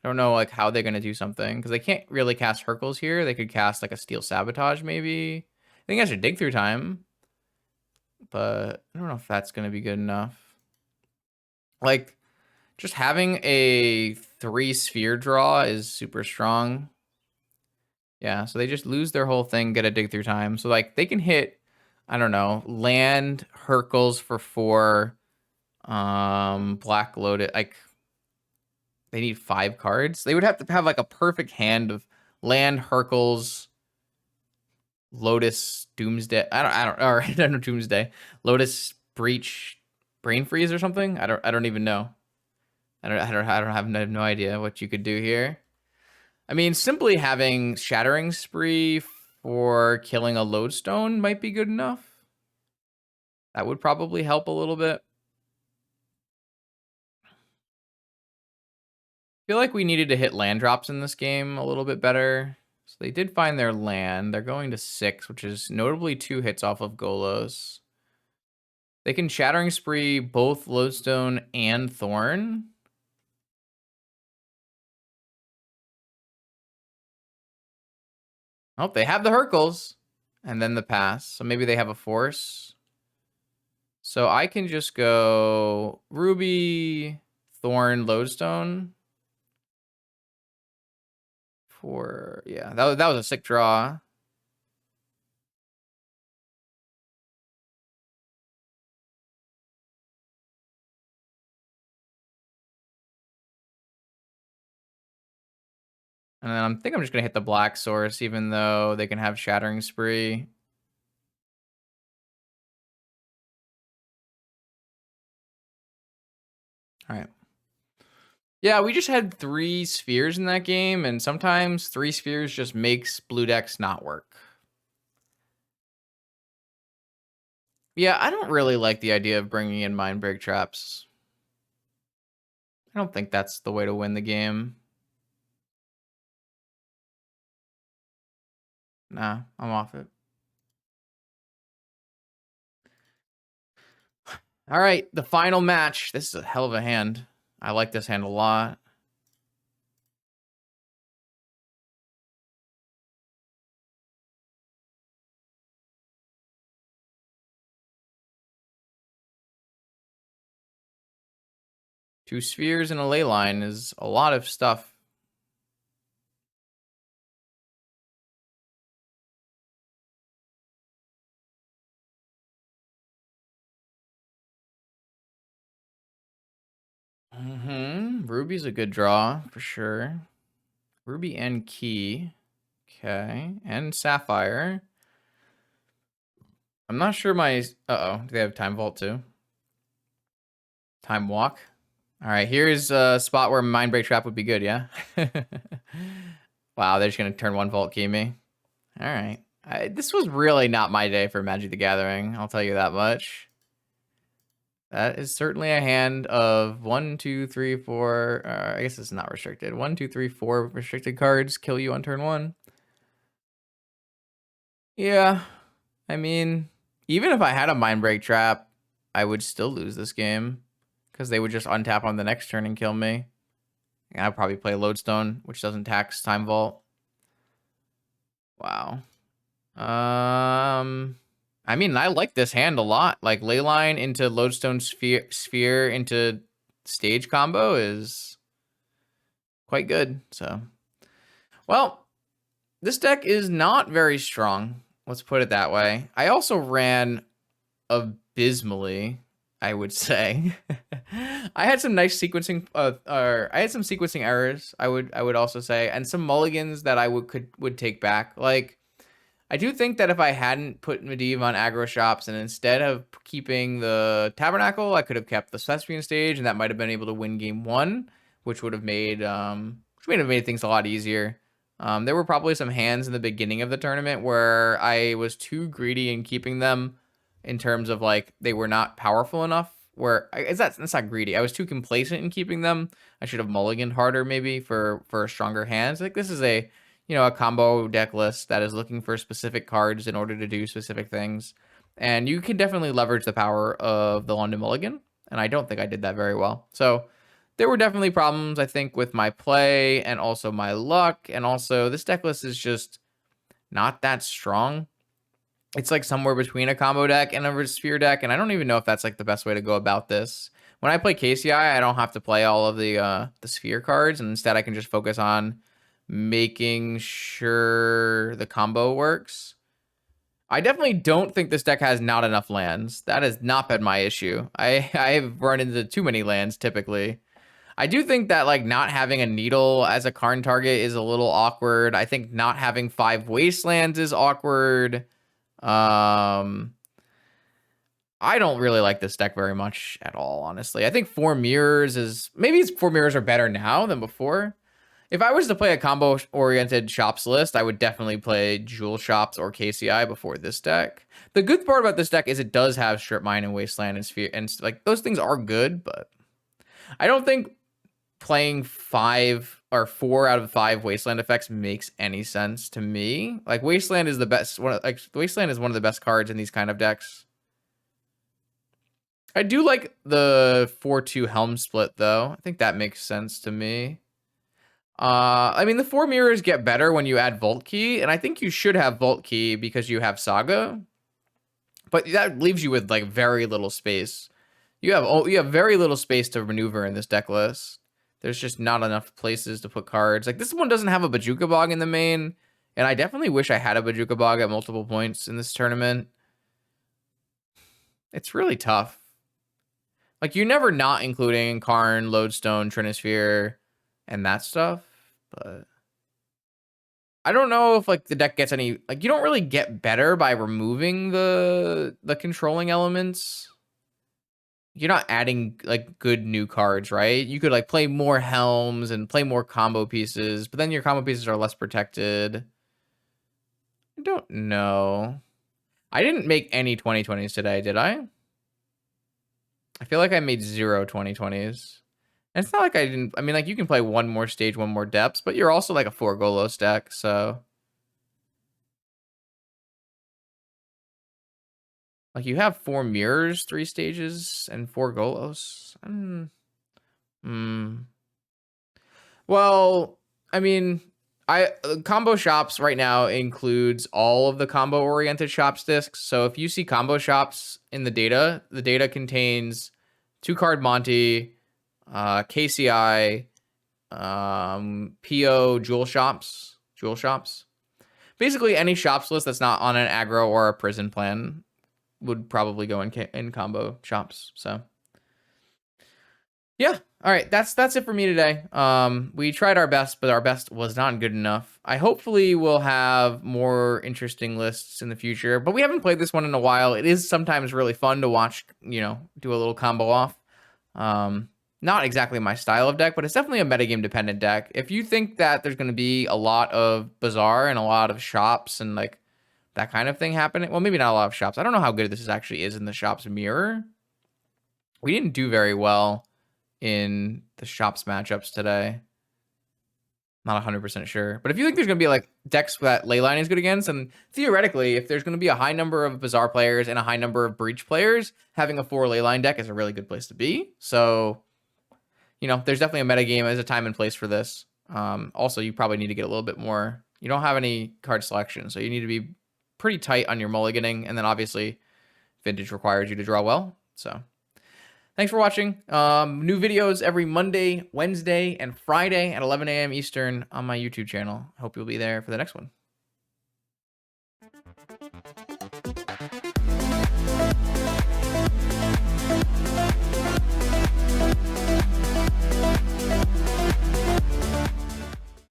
I don't know like how they're gonna do something because they can't really cast Hercules here. They could cast like a Steel Sabotage maybe. I think I should dig through time, but I don't know if that's gonna be good enough. Like just having a 3 sphere draw is super strong. Yeah, so they just lose their whole thing, get a dig through time. So like they can hit, I don't know, land Hercules for 4, Black Lotus. Like they need 5 cards. They would have to have like a perfect hand of land Hercules, Lotus, Doomsday. Or I don't know Doomsday, Lotus, Breach, Brain Freeze or something. I don't even know. I have no idea what you could do here. I mean, simply having Shattering Spree for killing a Lodestone might be good enough. That would probably help a little bit. I feel like we needed to hit land drops in this game a little bit better. So they did find their land. They're going to 6, which is notably 2 hits off of Golos. They can Shattering Spree both Lodestone and Thorn. Oh, they have the Hercules. And then the pass. So maybe they have a force. So I can just go Ruby, Thorn, Lodestone. For, yeah, that was a sick draw. And then I think I'm just going to hit the black source, even though they can have Shattering Spree. All right. Yeah, we just had 3 spheres in that game, and sometimes 3 spheres just makes blue decks not work. Yeah, I don't really like the idea of bringing in Mindbreak Traps. I don't think that's the way to win the game. Nah, I'm off it. All right, the final match. This is a hell of a hand. I like this hand a lot. Two spheres and a ley line is a lot of stuff. Ruby's a good draw for sure. Ruby and Key. Okay. And Sapphire. I'm not sure my... Uh-oh. Do they have Time Vault too? Time Walk? All right. Here's a spot where Mindbreak Trap would be good, yeah? Wow, they're just going to turn 1 Vault Key me. All right. This was really not my day for Magic the Gathering. I'll tell you that much. That is certainly a hand of 1, 2, 3, 4. I guess it's not restricted. 1, 2, 3, 4 restricted cards kill you on turn 1. Yeah. I mean, even if I had a Mindbreak Trap, I would still lose this game because they would just untap on the next turn and kill me. And I'd probably play Lodestone, which doesn't tax Time Vault. Wow. I mean, I like this hand a lot. Like Leyline into Lodestone Sphere into stage combo is quite good. So, well, this deck is not very strong. Let's put it that way. I also ran abysmally, I would say. I had some nice sequencing, or I had some sequencing errors. I would also say, and some mulligans that I would take back. Like, I do think that if I hadn't put Medivh on Aggro Shops and instead of keeping the Tabernacle, I could have kept the Thespian stage, and that might have been able to win game 1, which would have made things a lot easier. There were probably some hands in the beginning of the tournament where I was too greedy in keeping them in terms of like they were not powerful enough. That's not greedy. I was too complacent in keeping them. I should have mulliganed harder maybe for stronger hands. Like this is a combo deck list that is looking for specific cards in order to do specific things. And you can definitely leverage the power of the London Mulligan. And I don't think I did that very well. So there were definitely problems, I think, with my play and also my luck. And also, this deck list is just not that strong. It's like somewhere between a combo deck and a sphere deck, and I don't even know if that's like the best way to go about this. When I play KCI, I don't have to play all of the sphere cards, and instead I can just focus on making sure the combo works. I definitely don't think this deck has not enough lands. That has not been my issue. I've run into too many lands typically. I do think that like not having a needle as a Karn target is a little awkward. I think not having 5 wastelands is awkward. I don't really like this deck very much at all, honestly. I think 4 mirrors is maybe 4 mirrors are better now than before. If I was to play a combo-oriented shops list, I would definitely play Jewel Shops or KCI before this deck. The good part about this deck is it does have Strip Mine and Wasteland and Sphere, and like those things are good, but I don't think playing 5 or 4 out of 5 Wasteland effects makes any sense to me. Like Wasteland is the best one. Like Wasteland is one of the best cards in these kind of decks. I do like the 4-2 Helm split though. I think that makes sense to me. I mean, the 4 mirrors get better when you add Vault Key, and I think you should have Vault Key because you have Saga. But that leaves you with like very little space. You have very little space to maneuver in this deck list. There's just not enough places to put cards. Like this one doesn't have a Bajuka Bog in the main, and I definitely wish I had a Bajuka Bog at multiple points in this tournament. It's really tough. Like you're never not including Karn, Lodestone, Trinisphere, and that stuff. But I don't know if like the deck gets any, like you don't really get better by removing the controlling elements. You're not adding like good new cards, right? You could like play more Helms and play more combo pieces, but then your combo pieces are less protected. I don't know. I didn't make any 2020s today, did I? I feel like I made 0 2020s. And it's not like I didn't, I mean, like, you can play one more stage, one more depths, but you're also, like, a 4 Golos deck, so. Like, you have 4 mirrors, 3 stages, and 4 Golos. Well, I mean, combo shops right now includes all of the combo-oriented shops discs, so if you see combo shops in the data contains 2-card Monty, KCI, PO Jewel Shops. Basically, any shops list that's not on an aggro or a prison plan would probably go in combo shops. So, yeah. All right, that's it for me today. We tried our best, but our best was not good enough. I hopefully will have more interesting lists in the future, but we haven't played this one in a while. It is sometimes really fun to watch, do a little combo off. Not exactly my style of deck, but it's definitely a metagame dependent deck. If you think that there's going to be a lot of Bazaar and a lot of shops and like that kind of thing happening, well, maybe not a lot of shops. I don't know how good this actually is in the shops mirror. We didn't do very well in the shops matchups today. Not 100% sure. But if you think there's going to be like decks that Leyline is good against, and theoretically, if there's going to be a high number of Bazaar players and a high number of Breach players, having a 4 Leyline deck is a really good place to be. So, there's definitely a metagame. There's a time and place for this. Also, you probably need to get a little bit more. You don't have any card selection, so you need to be pretty tight on your mulliganing. And then obviously, Vintage requires you to draw well. So, thanks for watching. New videos every Monday, Wednesday, and Friday at 11 a.m. Eastern on my YouTube channel. Hope you'll be there for the next one.